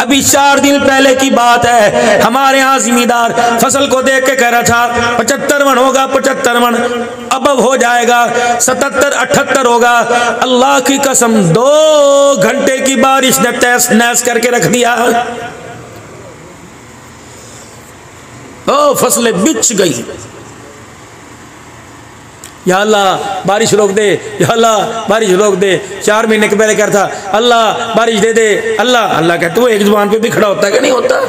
अभी 4 दिन पहले की बात है, हमारे यहाँ जिम्मेदार फसल को देख के कह रहा था 75 मन होगा, 75 मन अब हो जाएगा, 77 78 होगा। अल्लाह की कसम 2 घंटे की बारिश ने तहस नहस करके रख दिया। फसलें बिछ गई। या अल्लाह बारिश रोक दे, या अल्लाह बारिश रोक दे। 4 महीने के पहले कहता अल्लाह बारिश दे दे, अल्लाह अल्लाह कहते वो एक जुबान पे भी खड़ा होता है कि नहीं होता?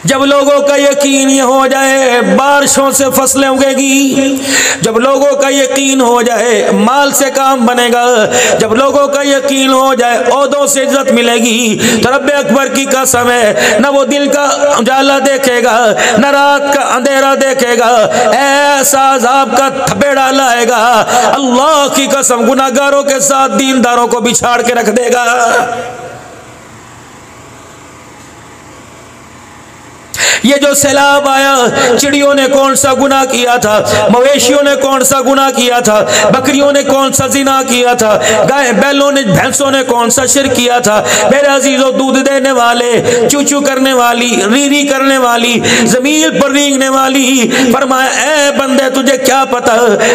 जब लोगों का यकीन ये हो जाए बारिशों से फसलें उगेगी, जब लोगों का यकीन हो जाए माल से काम बनेगा, जब लोगों का यकीन हो जाए ओहदों से इज्जत मिलेगी, तो रब्बे अकबर की कसम है न वो दिल का उजाला देखेगा न रात का अंधेरा देखेगा, ऐसा अज़ाब का थपेड़ा लाएगा अल्लाह की कसम गुनाहगारों के साथ दीनदारों को बिछाड़ के रख देगा। ये जो सैलाब आया, चिड़ियों ने कौन सा गुनाह किया था, मवेशियों ने कौन सा गुनाह किया था, बकरियों ने कौन सा जिना किया था, गाय बैलों ने भैंसों ने कौन सा शिर्क किया था। मेरे अजीजों, दूध देने वाले, चूचू करने वाली, रीरी करने वाली, जमीन पर रींगने वाली, फरमाया ए बंदे तुझे क्या पता,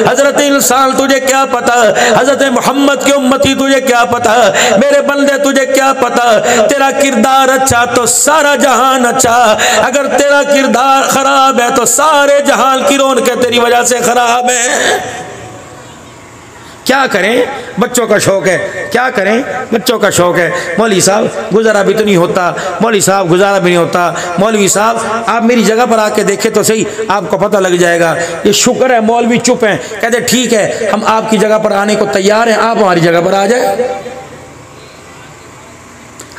हजरत इंसान तुझे क्या पता, हजरत मोहम्मद की उम्मती तुझे क्या पता, मेरे बंदे तुझे क्या पता। तेरा किरदार अच्छा तो सारा जहान अच्छा, अगर तेरा किरदार खराब है तो सारे जहान की रौनक तेरी वजह से खराब है। क्या करें, बच्चों का शौक है, क्या करें, बच्चों का शौक है। मौलवी साहब गुजारा भी तो नहीं होता, मौलवी साहब गुजारा भी नहीं होता। मौलवी साहब आप मेरी जगह पर आके देखें तो सही, आपको पता लग जाएगा। ये शुक्र है मौलवी चुप हैं, कहते ठीक है हम आपकी जगह पर आने को तैयार हैं, आप हमारी जगह पर आ जाए।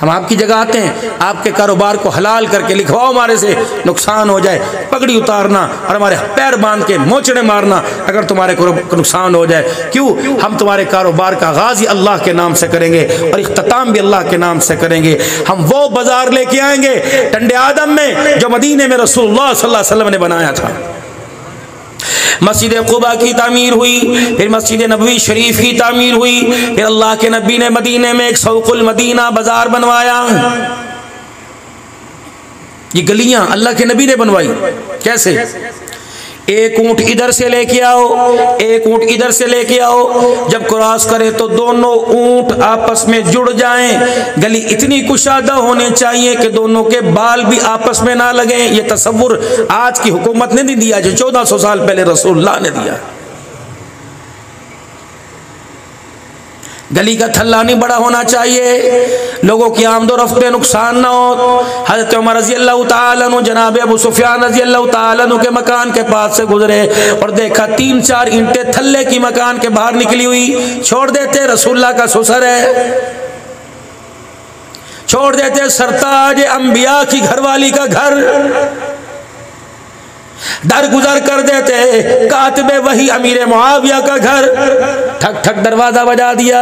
हम आपकी जगह आते हैं, आपके कारोबार को हलाल करके लिखवाओ, हमारे से नुकसान हो जाए पगड़ी उतारना और हमारे पैर बांध के मोचड़े मारना अगर तुम्हारे को नुकसान हो जाए। क्यों? हम तुम्हारे कारोबार का आगाज़ ही अल्लाह के नाम से करेंगे और इख्तिताम भी अल्लाह के नाम से करेंगे। हम वो बाजार लेके आएंगे टंडे आदम में जो मदीने में रसूलुल्लाह सल्लल्लाहु अलैहि वसल्लम ने बनाया था। मस्जिद क़ुबा की तामीर हुई, फिर मस्जिद नबवी शरीफ की तामीर हुई, फिर अल्लाह के नबी ने मदीने में एक सौकुल मदीना बाजार बनवाया। ये गलियां अल्लाह के नबी ने बनवाई। कैसे? एक ऊंट इधर से लेके आओ, एक ऊंट इधर से लेके आओ, जब क्रॉस करे तो दोनों ऊंट आपस में जुड़ जाएं। गली इतनी कुशादा होनी चाहिए कि दोनों के बाल भी आपस में ना लगे। ये तसव्वुर आज की हुकूमत ने नहीं दिया, जो 1400 साल पहले रसूलुल्लाह ने दिया। गली का थल्ला नहीं बड़ा होना चाहिए, लोगों की आमदोरफ्त में नुकसान ना हो। हज़रत उमर रज़ी अल्लाह ताला अन्हु जनाब अबू सुफियान रज़ी अल्लाह ताला अन्हु के मकान के पास से गुजरे और देखा 3-4 ईंटें थल्ले की मकान के बाहर निकली हुई। छोड़ देते, रसूलुल्लाह का ससुर है, छोड़ देते सरताज अंबिया की घरवाली का घर, दर गुजर कर देते कातिबे वही अमीर मुआविया का घर। ठक ठक दरवाजा बजा दिया।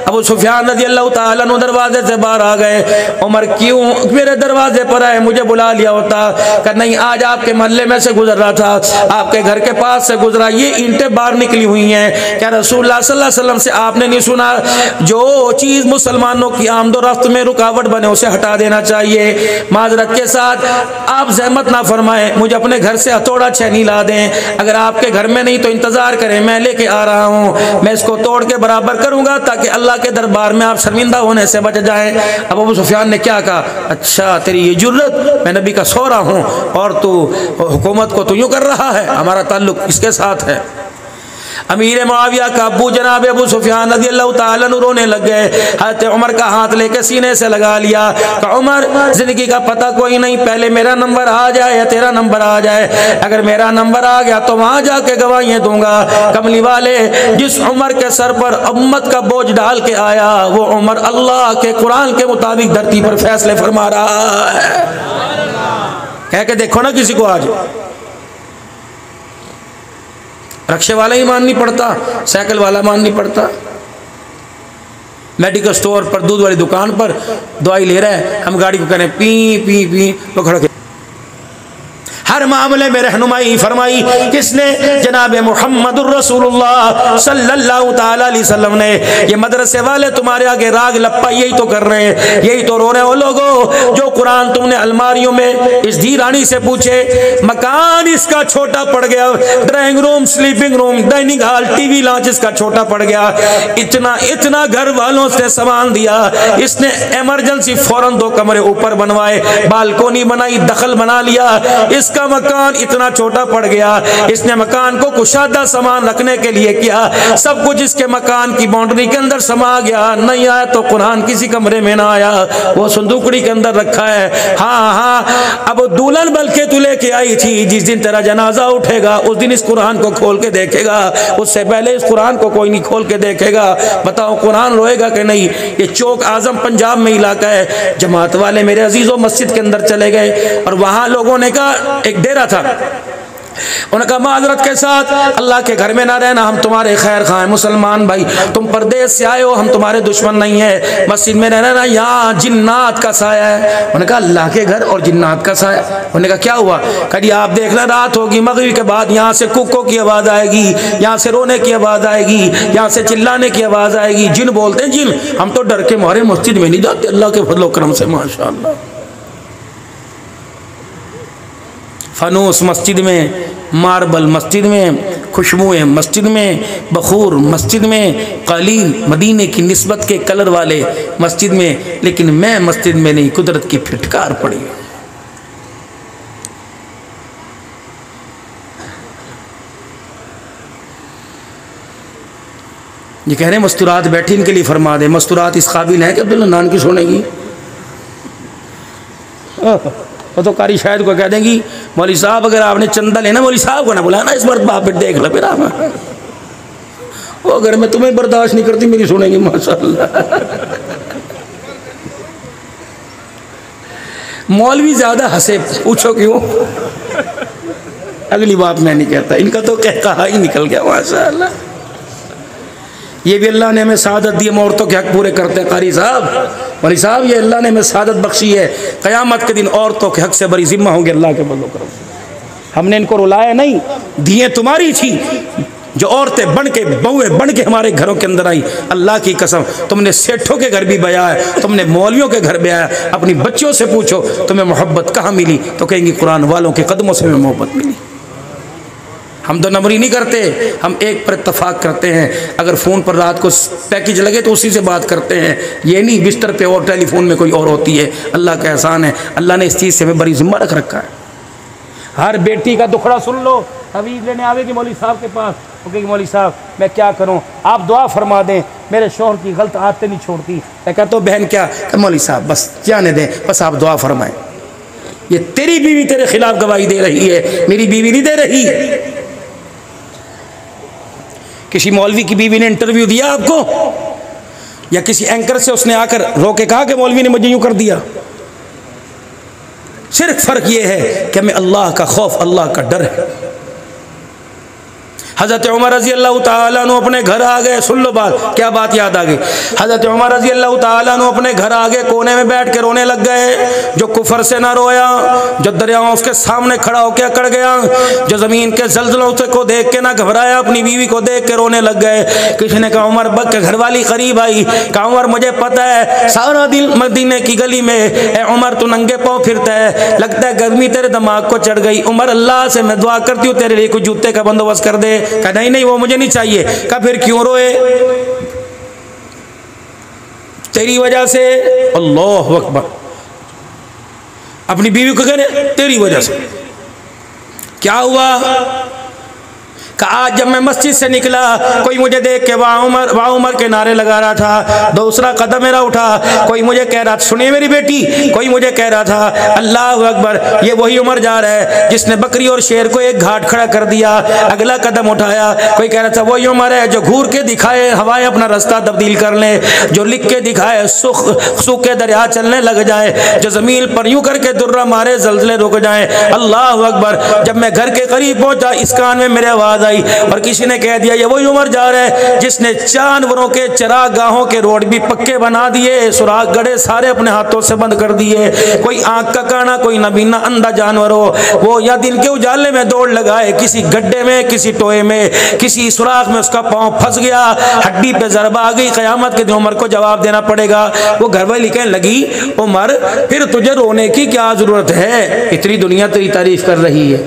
अबू सुफियान रज़ी अल्लाह ताला अन्हु दरवाजे से बाहर आ गए। उमर क्यों मेरे दरवाजे पर आए, मुझे बुला लिया होता। कि नहीं, आज आपके मोहल्ले में से गुजर रहा था, आपके घर के पास से गुजरा, ये ईंटें बाहर निकली हुई हैं। क्या रसूलुल्लाह सल्लल्लाहु अलैहि वसल्लम से आपने नहीं सुना जो चीज़ मुसलमानों की आमदोरफ्त में रुकावट बने उसे हटा देना चाहिए। माजरत के साथ आप जहमत ना फरमाएं, मुझे अपने घर से हथौड़ा छेनी ला दें। अगर आपके घर में नहीं तो इंतजार करें, मैं लेके आ रहा हूँ, मैं इसको तोड़ के बराबर करूंगा ताकि अल्लाह के दरबार में आप शर्मिंदा होने से बच जाएं। अब अबू सुफियान ने क्या कहा, अच्छा तेरी ये जुर्रत, मैं नबी का सोरा हूँ और तू हुकूमत को तू यूँ कर रहा है, हमारा ताल्लुक इसके साथ है। अमीर मुआविया का अब्बू जनाब अबू सुफियान रज़ी अल्लाह ताला अन्हु रोने लग गए। हज़रत उमर का हाथ लेके सीने से लगा लिया। कहा उमर, जिंदगी का पता कोई नहीं, पहले मेरा नंबर आ जाए या तेरा नंबर आ जाए। अगर मेरा नंबर आ गया तो वहां जाके गवाहियां दूंगा। कमली वाले, जिस उमर के सर पर उम्मत का बोझ डाल के आया, वो उमर अल्लाह के कुरान के मुताबिक धरती पर फैसले फरमा रहा है। कह के देखो ना किसी को, आज रक्शे वाला ही मान नहीं पड़ता, साइकिल वाला मान नहीं पड़ता, मेडिकल स्टोर पर दूध वाली दुकान पर दवाई ले रहा है, हम गाड़ी को कह रहे हैं पी पी पी, तो खड़ा हर मामले में रहनुमाई फरमाई किसने? जनाब मुहम्मदुर रसूलुल्लाह सल्लल्लाहु ताला अलैहि वसल्लम ने। ये मदरसे वाले तुम्हारे आगे राग लप्पा यही तो कर रहे हैं, यही तो रो रहे हो लोगों। जो कुरान तुमने अलमारियों में इस धी रानी से पूछे, मकान इसका छोटा पड़ गया, drawing room, sleeping room, dining hall, TV launch इसका छोटा पड़ गया, इतना इतना घर वालों से सामान दिया, इसने इमरजेंसी फौरन 2 कमरे ऊपर बनवाए, बालकोनी बनाई, दखल बना लिया, इसका मकान इतना छोटा पड़ गया, इसने मकान को कुशादा सामान रखने के लिए किया, सब कुछ इसके मकान की बाउंड्री के अंदर समा गया। नहीं आया तो कुरान किसी कमरे में ना आया, वो संदूकड़ी के अंदर रखा है। हाँ हाँ, अब दुल्हन बल्कि तू लेके आई थी, जिस दिन तेरा जनाजा उठेगा उस दिन इस कुरान को खोल के देखेगा, उससे पहले इस कुरान को कोई नहीं खोल के देखेगा। बताओ कुरान रोएगा कि नहीं? ये चौक आजम पंजाब में इलाका है, जमात वाले मेरे अजीजों मस्जिद के अंदर चले गए और वहां लोगों ने कहा, एक डेरा था, उन्होंने कहा माजरत के साथ अल्लाह के घर में ना रहना, हम तुम्हारे खैर खां हैं मुसलमान भाई, तुम परदेश से आए हो, हम तुम्हारे दुश्मन नहीं है, मस्जिद में रहना ना, यहाँ जिन्नात का साया है। उन्होंने कहा अल्लाह के घर और जिन्नात का साया? उन्होंने कहा क्या हुआ? कभी आप देखना रात होगी, मगरिब के बाद यहाँ से कुक्कों की आवाज़ आएगी, यहाँ से रोने की आवाज़ आएगी, यहाँ से चिल्लाने की आवाज़ आएगी, जिन बोलते हैं जिन, हम तो डर के मारे मस्जिद में नहीं जाते अल्लाह के फजल करम से। माशाअल्लाह, फनूस मस्जिद में, मार्बल मस्जिद में, खुशबुएं मस्जिद में, बखूर मस्जिद में, कालीन मदीने की निस्बत के कलर वाले मस्जिद में, लेकिन मैं मस्जिद में नहीं, कुदरत की फिटकार पड़ी। ये कह रहे मस्तूरात बैठी इनके लिए फरमा दे, मस्तूरात इस काबिल है कि अब्दुल्ला नान की सुनेगी? वो तो कारी शायद को कह देंगी मौली साहब अगर आपने चंदा लेना मौली साहब को ना बुलाना, इस बार बाप देख लो फिर। वो अगर मैं तुम्हें बर्दाश्त नहीं करती मेरी सुनेंगी माशाअल्लाह। मौलवी ज्यादा हंसे, पूछो क्यों? अगली बात मैं नहीं कहता, इनका तो कहा ही निकल गया माशाअल्लाह। ये भी अल्लाह ने हमें सादत दी, हम औरतों के हक पूरे करते हैं। कारी साहब, मौली साहब, ये अल्लाह ने हमें सादत बख्शी है, क़यामत के दिन औरतों के हक से बड़ी जिम्मा होंगे अल्लाह के बंदों करम। हमने इनको रुलाया नहीं, दिए तुम्हारी थी, जो औरतें बन के, बहुएं बन के हमारे घरों के अंदर आई। अल्लाह की कसम, तुमने सेठों के घर भी बया है, तुमने मौलवियों के घर बया है। अपनी बच्चियों से पूछो तुम्हें मोहब्बत कहाँ मिली, तो कहेंगी कुरान वालों के कदमों से हमें मोहब्बत मिली। हम दो नंबरी नहीं करते, हम एक पर इत्तफाक करते हैं। अगर फ़ोन पर रात को पैकेज लगे तो उसी से बात करते हैं, ये नहीं बिस्तर पे और टेलीफोन में कोई और होती है। अल्लाह का एहसान है, अल्लाह ने इस चीज़ से हमें बड़ी जिम्मा रख रखा है। हर बेटी का दुखड़ा सुन लो, तवीज़ लेने आवेगी मौली साहब के पास, वो कहेगी मौली साहब मैं क्या करूं, आप दुआ फरमा दें, मेरे शौहर की गलत आदतें नहीं छोड़ती। मैं कहता हूँ बहन क्या? मौली साहब बस जाने दें, बस आप दुआ फरमाएं। ये तेरी बीवी तेरे खिलाफ गवाही दे रही है, मेरी बीवी नहीं दे रही है। किसी मौलवी की बीवी ने इंटरव्यू दिया आपको, या किसी एंकर से उसने आकर रो के कहा कि मौलवी ने मुझे यूं कर दिया? सिर्फ फर्क ये है कि हमें अल्लाह का खौफ, अल्लाह का डर है। हज़रत उमर रज़ी अल्लाह ताला अन्हु अपने घर आ गए। सुन लो बात, क्या बात याद आ गई? हज़रत उमर रज़ी अल्लाह ताला अन्हु अपने घर आ गए, कोने में बैठ के रोने लग गए। जो कुफर से ना रोया, जो दरियाओं उसके सामने खड़ा होकर अकड़ गया, जो ज़मीन के ज़ल्ज़लों से को देख के ना घबराया, अपनी बीवी को देख के रोने लग गए। किसी ने कहा उमर बक के घर वाली करीब आई, कहा उमर मुझे पता है सारा दिन मदीने की गली में ए उमर तू नंगे पाँव फिरता है, लगता है गर्मी तेरे दिमाग को चढ़ गई। उमर अल्लाह से मैं दुआ करती हूँ तेरे लिए कुछ जूते का बंदोबस्त कर दे। कहा नहीं नहीं वो मुझे नहीं चाहिए। कहा फिर क्यों रोए? तेरी वजह से। अल्लाह अकबर। अपनी बीवी को कहने तेरी वजह से क्या हुआ? आज जब मैं मस्जिद से निकला कोई मुझे देख के वाह उमर के नारे लगा रहा था, दूसरा कदम मेरा उठा, कोई मुझे कह रहा था सुनिए मेरी बेटी, कोई मुझे कह रहा था अल्लाह अकबर ये वही उमर जा रहा है जिसने बकरी और शेर को एक घाट खड़ा कर दिया। अगला कदम उठाया, कोई कह रहा था वही उमर है जो घूर के दिखाए हवाएं अपना रास्ता तब्दील कर ले, जो लिख के दिखाए सुख के दरिया चलने लग जाए, जो जमीन पर यूं करके दुर्रा मारे जल्जले रुक जाए। अल्लाह अकबर। जब मैं घर के करीब पहुंचा इस कान में मेरे आवाज आई और किसी ने कह दिया ये वही उमर जा रहा है जिसने जानवरों के चरागाहों के रोड भी पक्के बना दिए, सुराख गड़े सारे अपने हाथों से बंद कर दिए। कोई आंख का काना, कोई नबीना अंधा जानवर हो, वो या दिन के उजाले में दौड़ लगाए, किसी गड्ढे में, किसी टोए में, किसी सुराख में उसका पांव फंस गया, हड्डी पे जरबा आ गई, क़यामत के दिन उमर को जवाब देना पड़ेगा। वो घरवाली कहने लगी उमर फिर तुझे रोने की क्या जरूरत है, इतनी दुनिया तेरी तारीफ कर रही है।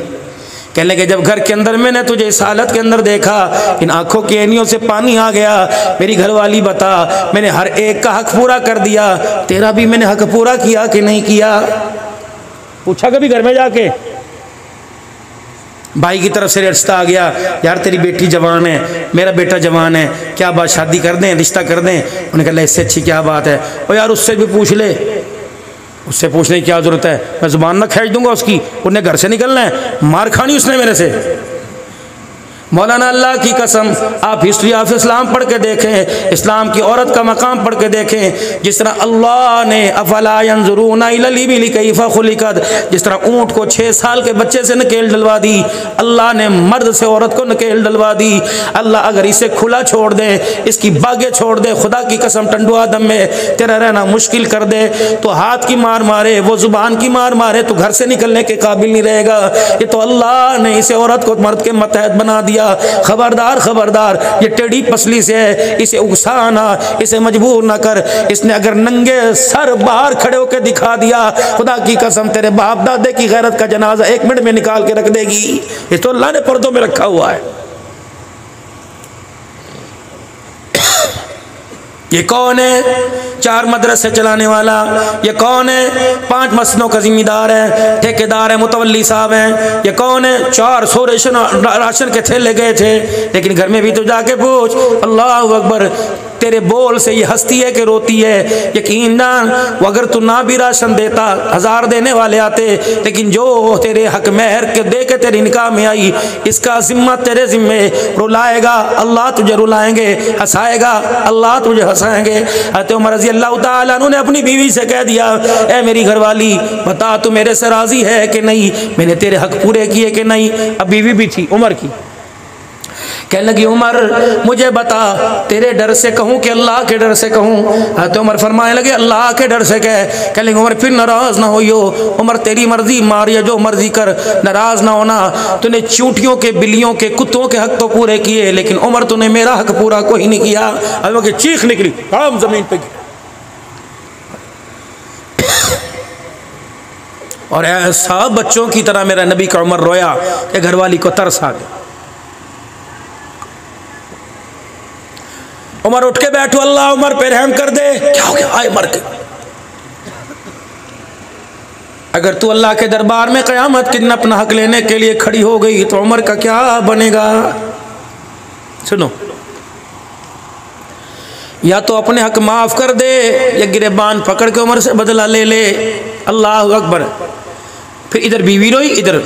कहने लगे जब घर के अंदर मैंने तुझे इस हालत के अंदर देखा, इन आंखों की ऐनियों से पानी आ गया। मेरी घरवाली बता, मैंने हर एक का हक पूरा कर दिया, तेरा भी मैंने हक पूरा किया कि नहीं किया? पूछा कभी घर में जाके? भाई की तरफ से रिश्ता आ गया, यार तेरी बेटी जवान है, मेरा बेटा जवान है, क्या बात शादी कर दें, रिश्ता कर दें? उन्होंने कहा इससे अच्छी क्या बात है, और यार उससे भी पूछ ले। उससे पूछने की क्या जरूरत है, मैं जुबान ना खींच दूंगा उसकी, उन्हें घर से निकलना है, मार खानी उसने मेरे से। मौलाना अल्लाह की कसम आप हिस्ट्री ऑफ इस्लाम पढ़ के देखें, इस्लाम की औरत का मकाम पढ़ के देखें। जिस तरह अल्लाह ने अफला यंजुरूना इलल इबिली कैफा खुलिकत, जिस तरह ऊँट को 6 साल के बच्चे से नकेल डलवा दी, अल्लाह ने मर्द से औरत को नकेल डलवा दी। अल्लाह अगर इसे खुला छोड़ दे, इसकी बागें छोड़ दे, खुदा की कसम टंडुआ दम में तेरा रहना मुश्किल कर दे, तो हाथ की मार मारे, वो जुबान की मार मारे, तो घर से निकलने के काबिल नहीं रहेगा। ये तो अल्लाह ने इसे औरत को मर्द के मतहत बना दिया। खबरदार खबरदार, ये टेढ़ी पसली से है, इसे उकसाना, इसे मजबूर ना कर। इसने अगर नंगे सर बाहर खड़े होकर दिखा दिया, खुदा की कसम तेरे बाप दादे की गैरत का जनाजा 1 मिनट में निकाल के रख देगी। ये तो अल्लाह ने पर्दों में रखा हुआ है। ये कौन है? 4 मदरसे चलाने वाला। ये कौन है? 5 मस्जिदों का जिम्मेदार है, ठेकेदार है, मुतवल्ली साहब हैं। ये कौन है? 400 राशन के थैले गए थे, लेकिन घर में भी तो जाके पूछ, अल्लाह अकबर, तेरे बोल से ये हंसती है कि रोती है? यकीन जान, अगर तू ना भी राशन देता, 1000 देने वाले आते, लेकिन जो तेरे हक मेहर के दे के तेरी निकाह में आई, इसका जिम्मा तेरे जिम्मे। रुलाएगा अल्लाह तुझे रुलाएंगे, हंसाएगा अल्लाह तुझे हंसाएंगे। हज़रत उमर रज़ी अल्लाह तआला अन्हु ने अपनी बीवी से कह दिया, ए मेरी घरवाली बता तू मेरे से राजी है कि नहीं, मैंने तेरे हक पूरे किए कि नहीं? अब बीवी भी थी उमर की। कहने लगी उमर मुझे बता, तेरे डर से कहूँ कि अल्लाह के डर से कहूँ? तो उमर फरमाने लगे अल्लाह के डर से कह। कह लगे उमर फिर नाराज ना होइयो, उमर तेरी मर्जी, मारिया जो मर्जी कर, नाराज ना होना। तूने चूंटियों के, बिल्लियों के, कुत्तों के हक तो पूरे किए, लेकिन उमर तूने मेरा हक पूरा कोई नहीं किया। अब चीख निकली, हम जमीन पे और ऐसा बच्चों की तरह मेरा नबी का उमर रोया कि घरवाली को तरस आ गया। उमर उठ के बैठो, अल्लाह उमर पे रहम कर दे। क्या हो गया? आए मर के। अगर तू अल्लाह के दरबार में क़यामत के दिन अपना हक लेने के लिए खड़ी हो गई तो उमर का क्या बनेगा? सुनो, या तो अपने हक माफ कर दे, या गिरेबान पकड़ के उमर से बदला ले ले। अल्लाह अकबर। फिर इधर बीवी रोई, इधर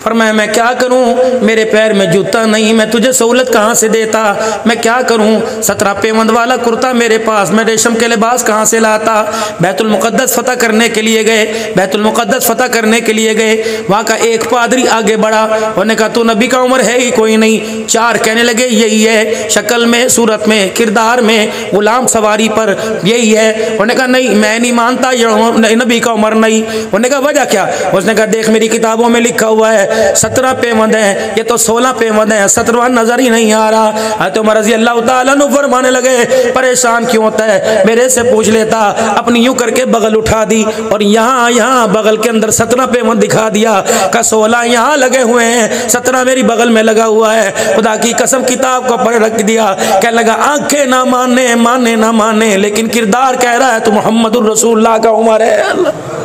फरमाया मैं क्या करूं, मेरे पैर में जूता नहीं, मैं तुझे सहूलत कहाँ से देता, मैं क्या करूं? 17 पेवंद वाला कुर्ता मेरे पास, मैं रेशम के लिबास कहाँ से लाता? बैतुल मुक़द्दस फतह करने के लिए गए, बैतुल मुक़द्दस फतह करने के लिए गए, वहाँ का एक पादरी आगे बढ़ा, उन्होंने कहा तू नबी का उमर है ही कोई नहीं। 4 कहने लगे यही है, शक्ल में, सूरत में, किरदार में, गुलाम सवारी पर यही है। उन्होंने कहा नहीं मैं नहीं मानता, ये नबी का उमर नहीं। उन्होंने कहा वजह क्या? उसने कहा देख मेरी किताबों में लिखा हुआ है 17 पेवंद हैं, ये तो 16 पेवंद हैं, 17वां नजर ही नहीं आ रहा। तो उमर रज़ी अल्लाह तआला अन्हु फरमाने लगे परेशान क्यों होता है, मेरे से पूछ लेता। अपनी यूं करके बगल उठा दी और यहाँ बगल के अंदर 17 पेवंद दिखा दिया। का 16 यहाँ लगे हुए हैं, 17 मेरी बगल में लगा हुआ है। खुदा की कसम किताब को पढ़ रख दिया। कह लगा आंखें ना माने, माने ना माने, लेकिन किरदार कह रहा है तो मुहम्मदुर रसूलुल्लाह का उमर है।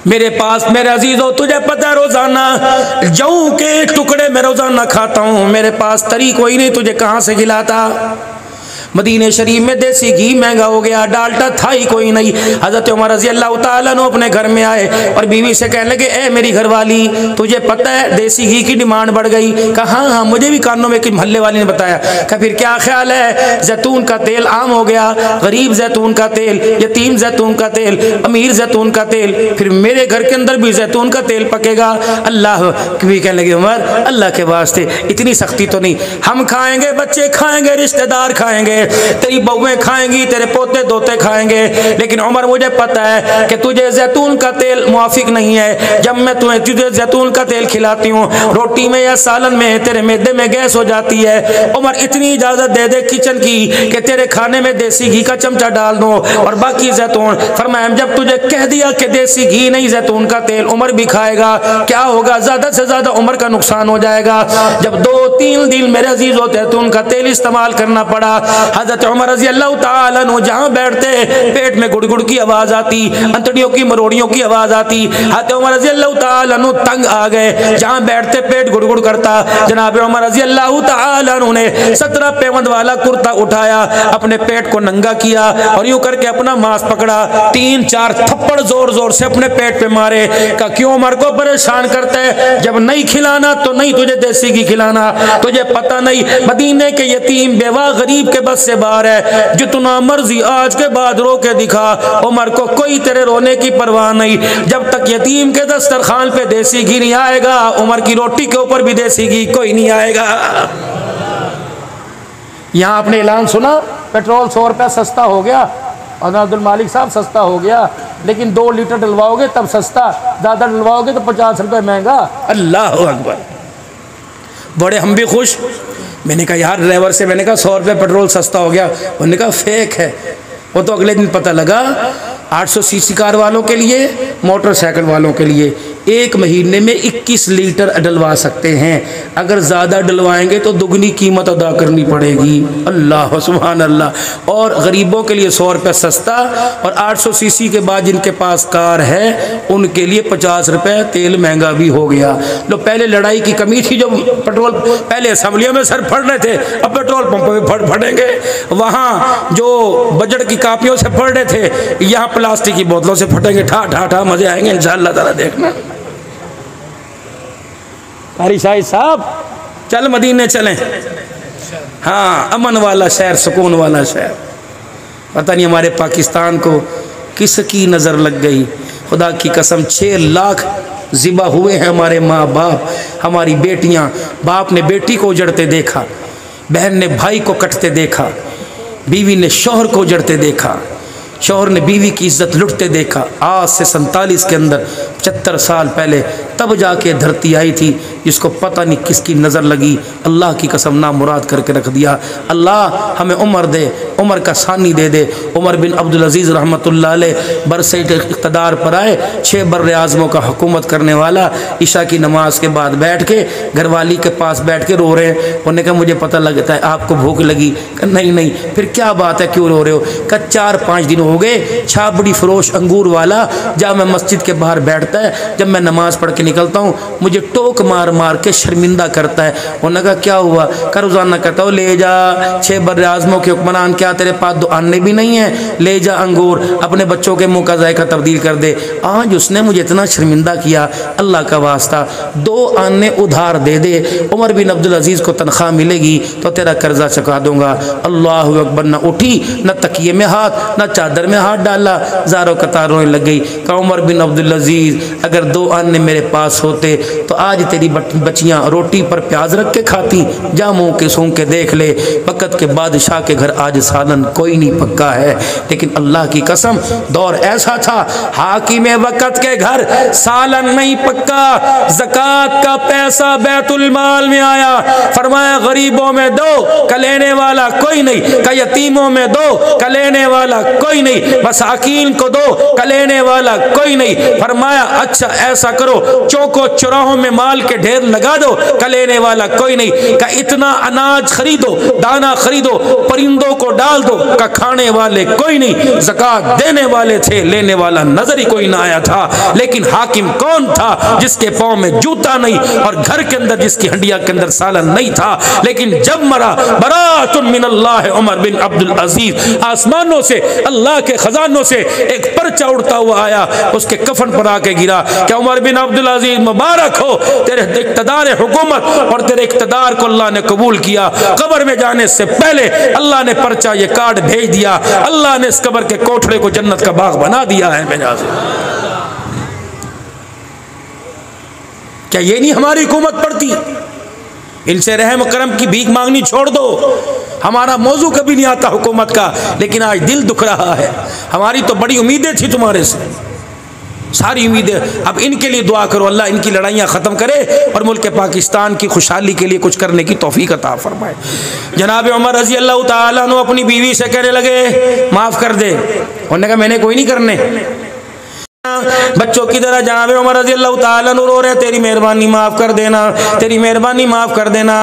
मेरे पास मेरे अजीजों तुझे पता है रोजाना जऊ के टुकड़े में रोजाना खाता हूँ, मेरे पास तरी कोई नहीं तुझे कहाँ से खिलाता। मदीने शरीफ में देसी घी महंगा हो गया, डालडा था ही कोई नहीं। हज़रत उमर रज़ी अल्लाह तआला अन्हु अपने घर में आए और बीवी से कहने लगे, ए मेरी घरवाली, तुझे पता है देसी घी की डिमांड बढ़ गई? कहा हाँ हाँ, मुझे भी कानों में कि मोहल्ले वाली ने बताया। कहा फिर क्या ख्याल है? जैतून का तेल आम हो गया, गरीब जैतून का तेल, यतीम जैतून का तेल, अमीर जैतून का तेल, फिर मेरे घर के अंदर भी जैतून का तेल पकेगा। अल्लाह कभी कहने लगे, उमर अल्लाह के वास्ते इतनी सख्ती तो नहीं, हम खाएंगे, बच्चे खाएंगे, रिश्तेदार खाएंगे, तेरी बहुएं खाएंगी, तेरे पोते दोते खाएंगे, लेकिन उमर मुझे पता है कि तुझे जैतून का तेल मुआफिक नहीं है। जब मैं तुझे जैतून का तेल खिलाती हूँ, रोटी में या सालन में तेरे मैदे में गैस हो जाती है। उमर इतनी इजाजत दे दे किचन की कि तेरे खाने में देसी घी का चमचा डाल दो और बाकी जैतून। फरमाया जब तुझे कह दिया कि देसी घी नहीं जैतून का तेल उमर भी खाएगा, क्या होगा? ज्यादा से ज्यादा उमर का नुकसान हो जाएगा। जब 2-3 दिन मेरे अजीज होते जैतून का तेल इस्तेमाल करना पड़ा। हजरत उमर रज़ी अल्लाह तआला अन्हु जहाँ बैठते पेट में गुड़गुड़ की आवाज आती, अंतड़ियों की मरोड़ियों की आवाज आती। हजरत उमर रज़ी अल्लाह तआला अन्हु तंग आ गए, जहाँ बैठते पेट गुड़गुड़ करता। जनाब उमर रज़ी अल्लाह तआला अन्हु ने 17 पेवंद वाला कुर्ता उठाया, अपने पेट को नंगा किया और यूं करके अपना मांस पकड़ा, 3-4 थप्पड़ जोर जोर से अपने पेट पे मारे। का क्यों उमर को परेशान करते है? जब नहीं खिलाना तो नहीं तुझे देसी घी खिलाना, तुझे पता नहीं मदीने के यतीम बेवा गरीब के बस से बाहर है, जितना मर्जी आज के बाद रो के दिखा, उमर को कोई तेरे रोने की परवाह नहीं। जब तक यतीम के दस्तरखान पे देसी घी नहीं आएगा, उमर की रोटी के ऊपर भी देसी घी कोई नहीं आएगा। यहाँ आपने ऐलान सुना पेट्रोल 100 रुपया सस्ता हो गया, और अब्दुल मालिक साहब सस्ता हो गया, लेकिन 2 लीटर डलवाओगे तब सस्ता, ज़्यादा डलवाओगे तो 50 रुपये महंगा। अल्लाह अकबर। बड़े हम भी खुश। मैंने कहा यार ड्राइवर से, मैंने कहा 100 रुपये पेट्रोल सस्ता हो गया। उन्होंने कहा फेक है। वो तो अगले दिन पता लगा 800 सीसी कार वालों के लिए, मोटरसाइकिल वालों के लिए 1 महीने में 21 लीटर डलवा सकते हैं। अगर ज़्यादा डलवाएंगे तो दुगनी कीमत अदा करनी पड़ेगी। अल्लाह सुभान अल्लाह। और गरीबों के लिए 100 रुपये सस्ता, और 800 सीसी के बाद जिनके पास कार है उनके लिए 50 रुपये तेल महंगा भी हो गया। लो पहले लड़ाई की कमी थी, जो पेट्रोल पहले असम्बलियों में सर फट रहे थे, अब पेट्रोल पंप पे फटेंगे। वहाँ जो बजट की कापियों से फट रहे थे, यहाँ प्लास्टिक की बोतलों से फटेंगे। ठा ठा ठा मजे आएंगे इंशाअल्लाह ताला, देखना। कारी शाहिद साहब चल मदीने चलें। हाँ, अमन वाला शहर, सुकून वाला शहर। पता नहीं हमारे पाकिस्तान को किसकी नज़र लग गई। खुदा की कसम 6 लाख ज़िबा हुए हैं हमारे माँ बाप, हमारी बेटियाँ। बाप ने बेटी को उजड़ते देखा, बहन ने भाई को कटते देखा, बीवी ने शौहर को उजड़ते देखा, शौहर ने बीवी की इज्जत लुटते देखा। आज से 47 के अंदर 75 साल पहले तब जाके धरती आई थी, जिसको पता नहीं किसकी नज़र लगी। अल्लाह की कसम ना मुराद करके रख दिया। अल्लाह हमें उम्र दे, उम्र का सानी दे दे। उमर बिन अब्दुल अजीज़ रहमतुल्लाह अलैह बरसे इक़्तिदार पर आए, 6 बर्र आज़मों का हुकूमत करने वाला। इशा की नमाज के बाद बैठ के घरवाली के पास बैठ के रो रहे हैं। उन्होंने कहा मुझे पता लगता है आपको भूख लगी। कहा नहीं नहीं। फिर क्या बात है, क्यों रो रहे हो? कहा 4-5 दिन हो गए छाबड़ी फरोश अंगूर वाला जब मैं मस्जिद के बाहर बैठता है, जब मैं नमाज पढ़ के निकलता हूँ, मुझे टोक मार मार के शर्मिंदा करता है। उन्होंने कहा क्या हुआ? का रोज़ाना कहता हूँ ले जा 6 बर्र आज़मों के हुक्मरान, क्या तेरे पास 2 आने भी नहीं है? ले जा अंगूर, अपने बच्चों के मुँह का जायका तब्दील कर दे। आज उसने मुझे इतना शर्मिंदा किया, अल्लाह का वास्ता 2 आने उधार दे दे, उमर बिन अब्दुल अजीज़ को तनख्वाह मिलेगी तो तेरा कर्जा चुका दूंगा। अल्लाह अकबर। न उठी, न तकिए में हाथ, न चादर में हाथ डाला, ज़ारों कतार रोने लग गई। का उमर बिन अब्दुल अजीज़ अगर 2 आने मेरे पास होते तो आज तेरी बच्चियाँ रोटी पर प्याज रख के खाती। जा मुँह के सूंघ के देख ले, वक़्त के बादशाह के घर आज सालन कोई नहीं पक्का है। लेकिन अल्लाह की कसम दौर ऐसा था, हाकिम वक़्त के घर सालन नहीं पक्का। ज़कात का पैसा बैतुल माल में आया, फरमाया गरीबों में दो, कलेने वाला कोई नहीं। का यतीमों में दो, कलेने वाला कोई नहीं। मसाकीन को दो, कलेने वाला कोई नहीं। फरमाया अच्छा ऐसा करो, चौकों चौराहों में माल के ढेर ढेर लगा दो, का लेने वाला कोई नहीं। का इतना अनाज खरीदो, दाना खरीदो, परिंदों को डाल दो, का खाने वाले कोई नहीं। ज़कात देने वाले थे, लेने वाला नजर ही कोई ना आया था। लेकिन हाकिम कौन था? जिसके पाँव में जूता नहीं और घर के अंदर जिसकी हंडिया के अंदर सालन नहीं था। लेकिन जब मरा, बरातुन मिनल्लाह उमर बिन अब्दुल अजीज, आसमानों से, अल्लाह के खजानों से एक पर्चा उड़ता हुआ आया, उसके कफन पर आके गिरा। क्या उमर बिन अब्दुल अजीज मुबारक हो, तेरे इक़्तिदार हुकूमत और तेरे इक़्तिदार को अल्लाह ने कबूल किया। कब्र में जाने से पहले अल्लाह ने पर्चा ये कार्ड भेज दिया, अल्लाह ने इस कब्र के कोठड़े को जन्नत का बाग बना दिया है। मेरा क्या ये नहीं हमारी हुकूमत पड़ती? इनसे रहम करम की भीख मांगनी छोड़ दो। हमारा मौजू कभी नहीं आता हुकूमत का, लेकिन आज दिल दुख रहा है। हमारी तो बड़ी उम्मीदें थी तुम्हारे से, सारी उम्मीदें। अब इनके लिए दुआ करो, अल्लाह इनकी लड़ाइयाँ ख़त्म करे और मुल्क पाकिस्तान की खुशहाली के लिए कुछ करने की तौफीक अता फरमाए। जनाब उमर रज़ी अल्लाह ताला अन्हु अपनी बीवी से कहने लगे, माफ़ कर दे। उन्होंने कहा मैंने कोई नहीं करने। बच्चों की तरह जनाब उमर रज़ी अल्लाह ताला अन्हु रो रहे, तेरी मेहरबानी माफ़ कर देना, तेरी मेहरबानी माफ़ कर देना।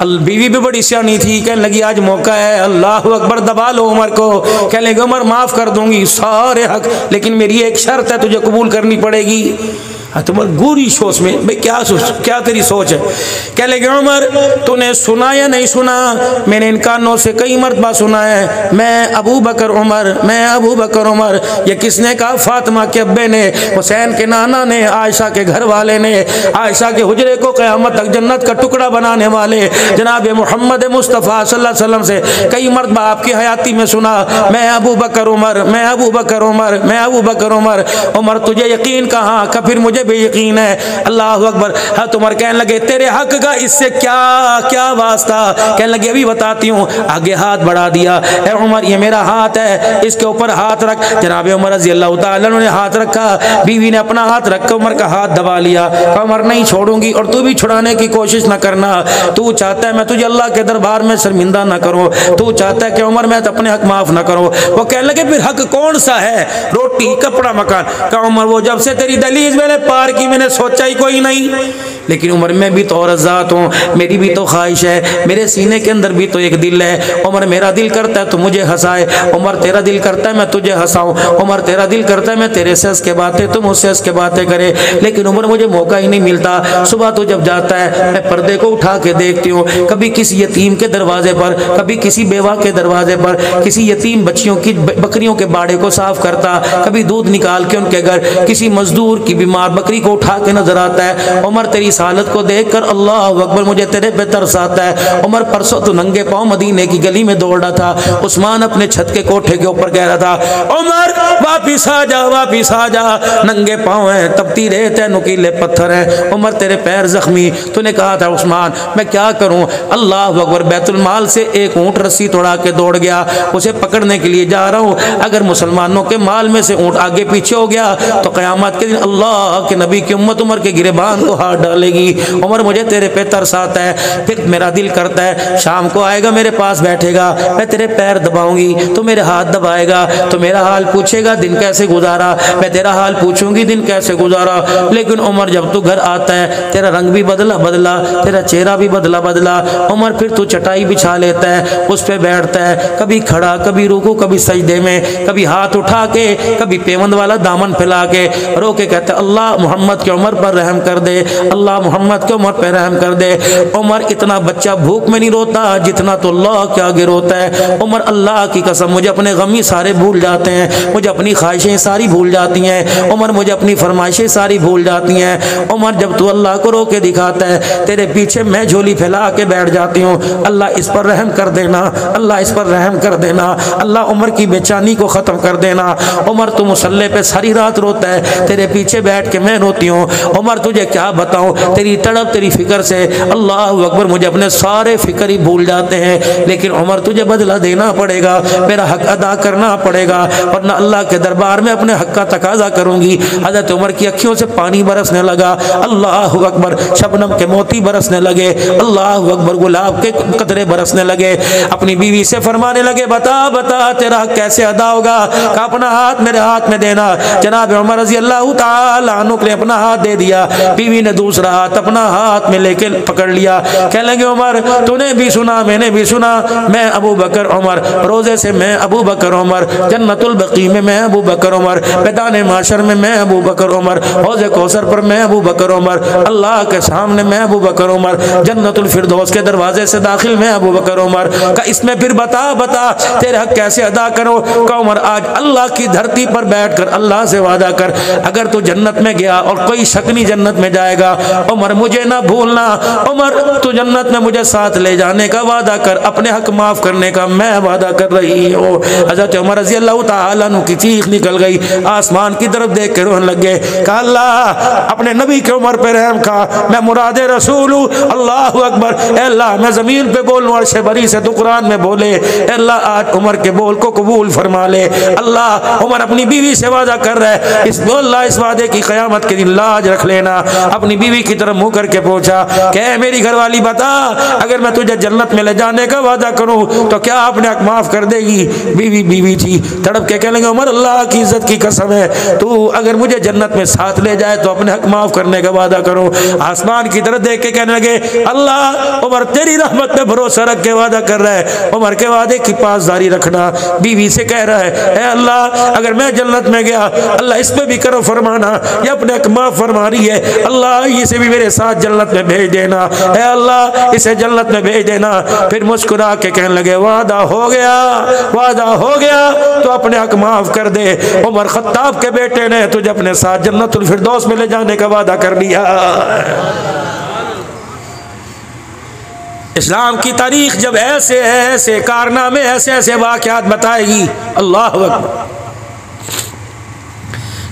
बीवी भी बड़ी सियानी थी, कहने लगी आज मौका है, अल्लाह अकबर, दबा लो उमर को। कहने लगे उमर माफ़ कर दूंगी सारे हक, लेकिन मेरी एक शर्त है, तुझे कबूल करनी पड़ेगी। तुम्हारी गुरी सोच में भाई क्या तेरी सोच है? कह लगे उमर तूने सुना या नहीं सुना? मैंने इन कानों से कई मरतबा सुना है, मैं अबू बकर उमर, मैं अबू बकर उमर। ये किसने कहा? फातिमा के अब्बे ने, हुसैन के नाना ने, आयशा के घर वाले ने, आयशा के हुजरे को क़यामत तक जन्नत का टुकड़ा बनाने वाले जनाब मोहम्मद मुस्तफ़ा सल्लल्लाहु अलैहि वसल्लम से कई मरतबा आपकी हयाती में सुना, मैं अबू बकर उमर, मैं अबू बकर उमर, मैं अबू बकर उमर। उमर तुझे यकीन कहाँ का? फिर मुझे भी यकीन है। अल्लाह अकबर। हज़रत उमर कहने लगे तेरे हक का इससे क्या वास्ता? कहने लगे अभी बताती हूँ। आगे हाथ बढ़ा दिया, ए उमर ये मेरा हाथ है, इसके ऊपर हाथ रख। जनाब उमर रज़ी अल्लाह ताला ने हाथ रखा, बीवी ने अपना हाथ रख कर उमर का हाथ दबा लिया। उमर नहीं छोड़ूंगी और तू भी छुड़ाने की कोशिश न करना। तू चाहता है मैं तुझे अल्लाह के दरबार में शर्मिंदा न करूँ, तू चाहता है कि उमर मैं तो अपने हक माफ न करूँ। वो कहने लगे फिर हक कौन सा है? रोटी, कपड़ा, मकान। कहा उमर वो जब से तेरी दहलीज मैंने पार की मैंने सोचा ही कोई नहीं। लेकिन उमर मैं भी तो औरत ज़ात हूँ, मेरी भी तो ख्वाहिश है, मेरे सीने के अंदर भी तो एक दिल है। उमर मेरा दिल करता है तो मुझे हंसाए, उमर तेरा दिल करता है मैं तुझे हंसाऊँ, उमर तेरा दिल करता है मैं तेरे से हंस के बातें, तुम उससे हंस के बातें करे। लेकिन उमर मुझे मौका ही नहीं मिलता। सुबह तो जब जाता है मैं पर्दे को उठा के देखती हूँ, कभी किसी यतीम के दरवाजे पर, कभी किसी बेवा के दरवाजे पर, किसी यतीम बच्चियों की बकरियों के बाड़े को साफ करता, कभी दूध निकाल के उनके घर किसी मजदूर की बीमार बकरी को उठा के नजर आता है। उमर तेरी हालत को देखकर अल्लाह अकबर मुझे तेरे पे तरस आता है। उमर परसों तो नंगे पांव मदीने की गली में दौड़ रहा था, उस्मान अपने छत के कोठे के ऊपर कह रहा था उमर वापिस आ जा, वापिस आ जा, नंगे पांव है, तपती रेत है, नुकीले पत्थर है, उमर तेरे पैर जख्मी। तूने कहा था उस्मान मैं क्या करूं? अल्लाह अकबर। बैतुल माल से एक ऊंट रस्सी तोड़ा के दौड़ गया, उसे पकड़ने के लिए जा रहा हूं। अगर मुसलमानों के माल में से ऊंट आगे पीछे हो गया तो क़यामत के दिन अल्लाह के नबी की उम्मत उमर के गिरेबान को हाथ डालेगी। उमर मुझे तेरे पे तरस आता है। फिर मेरा दिल करता है शाम को आएगा मेरे पास बैठेगा, मैं तेरे पैर दबाऊंगी, तो मेरे हाथ दबाएगा, तो मेरा हाल पूछेगा दिन कैसे गुजारा, मैं तेरा हाल पूछूंगी दिन कैसे गुजारा। लेकिन उमर जब तू घर आता है तेरा रंग भी बदला बदला, तेरा चेहरा भी बदला बदला। उमर फिर तू चटाई बिछा लेता है, उस पर बैठता है, कभी खड़ा, कभी रुकू, कभी सजदे में, कभी हाथ उठा के, कभी पेवंद वाला दामन फैला के रो के कहता है अल्लाह मोहम्मद के उमर पर रहम कर दे, अल्लाह मोहम्मद के उमर पर रहम कर दे। उमर इतना बच्चा भूख में नहीं रोता जितना तो अल्लाह के आगे रोता है। उमर अल्लाह की कसम मुझे अपने गमी सारे भूल जाते हैं, मुझे अपनी ख्वाहिशें सारी भूल जाती हैं, उमर मुझे अपनी फरमाइशें सारी भूल जाती हैं। उमर जब तू अल्लाह को रो के दिखाता है तेरे पीछे मैं झोली फैला के बैठ जाती हूँ, अल्लाह इस पर रहम कर देना, अल्लाह इस पर रहम कर देना, अल्लाह उमर की बेचैनी को ख़त्म कर देना। उमर तू मुसल्ले पे सारी रात रोता है, तेरे पीछे बैठ के मैं रोती हूँ। उमर तुझे क्या बताऊँ तेरी तड़प तेरी फिक्र से अल्लाह अकबर मुझे अपने सारे फिक्र ही भूल जाते हैं। लेकिन उमर तुझे बदला देना पड़ेगा, मेरा हक अदा करना पड़ेगा, वरना अल्लाह के दरबार में अपने हक का तकाजा करूँगी। हज़रत उमर की अखियों से पानी बरसने लगा, अल्लाह अकबर, शबनम के मोती बरसने लगे, अल्लाह अकबर, गुलाब के कतरे बरसने लगे। अपनी बीवी से फरमाने लगे बता बता तेरा हक कैसे अदा होगा? का अपना हाथ मेरे हाथ में देना। जनाब उमर रज़ी अल्लाह ताला अन्हु ने अपना हाथ दे दिया, बीवी ने दूसरा मेरा हाथ अपना हाथ में लेके पकड़ लिया। कहने लगे उमर तूने भी सुना मैंने भी सुना, मैं अबू बकर उमर, रोजे से मैं अबू बकर उमर, जन्नतुल बकी में मैं अबू बकर उमर, मैदान माशर में मैं अबू बकर उमर, हौज़े कौसर पर मैं अबू बकर उमर, अल्लाह के सामने मैं अबू बकर उमर, जन्नतुल फिरदौस के दरवाजे से दाखिल मैं अबू बकर उमर। का इसमें फिर बता तेरे हक कैसे अदा करो। का उमर आज अल्लाह की धरती पर बैठकर अल्लाह से वादा कर, अगर तू जन्नत में गया और कोई शक नहीं जन्नत में जाएगा, उमर मुझे ना भूलना, उमर तू जन्नत में मुझे साथ ले जाने का वादा कर, अपने हक माफ करने का मैं वादा कर रही हूँ। हज़रत उमर रज़ी अल्लाह तआला अन्हु की चीख निकल गई, आसमान की तरफ देख कर रोने लग गए। कहा अल्लाह अपने नबी के उमर पे रहम खा, मैं मुराद रसूल हूँ। अल्लाह अकबर। अल्लाह मैं जमीन पे बोलूँ अर्श बरी से, तो कुरान में बोले अल्लाह आज उमर के बोल को कबूल फरमा ले। अल्लाह उमर अपनी बीवी से वादा कर रहा है, इस वादे की क़यामत के दिन लाज रख लेना। अपनी बीवी की तरफ मुंह करके पूछा कि मेरी घरवाली बता, अगर मैं तुझे जन्नत में ले जाने का वादा करूं तो क्या अपने हक माफ कर देगी? बीवी बीवी थी, तड़प के कहने लगे उमर अल्लाह की इज्जत की कसम है, तू अगर मुझे जन्नत में साथ ले जाए तो अपने हक माफ करने का वादा करो। आसमान की तरफ देख के कहने लगे अल्लाह उमर तेरी रहमत पे भरोसा रख के वादा कर रहा है, उमर के वादे की पासदारी रखना। बीवी से कह रहा है अल्लाह अगर मैं जन्नत में गया, अल्लाह इस पे भी करो फरमाना, ये अपने हक माफ फरमा रही है, अल्लाह इसे भी मेरे साथ जन्नत में भेज देना, है अल्लाह इसे जन्नत में भेज देना। फिर मुस्कुरा के कहने लगे वादा हो गया, वादा हो गया, तो अपने हक माफ कर दे। उमर खत्ताब के बेटे ने तुझे अपने साथ जन्नतुल फिरदौस में ले जाने का वादा कर लिया। इस्लाम की तारीख जब ऐसे ऐसे कारनामे ऐसे ऐसे वाक़यात बताएगी, अल्लाह अकबर।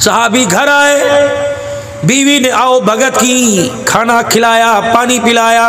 सहाबी घर आए, बीवी ने आओ भगत की, खाना खिलाया पानी पिलाया,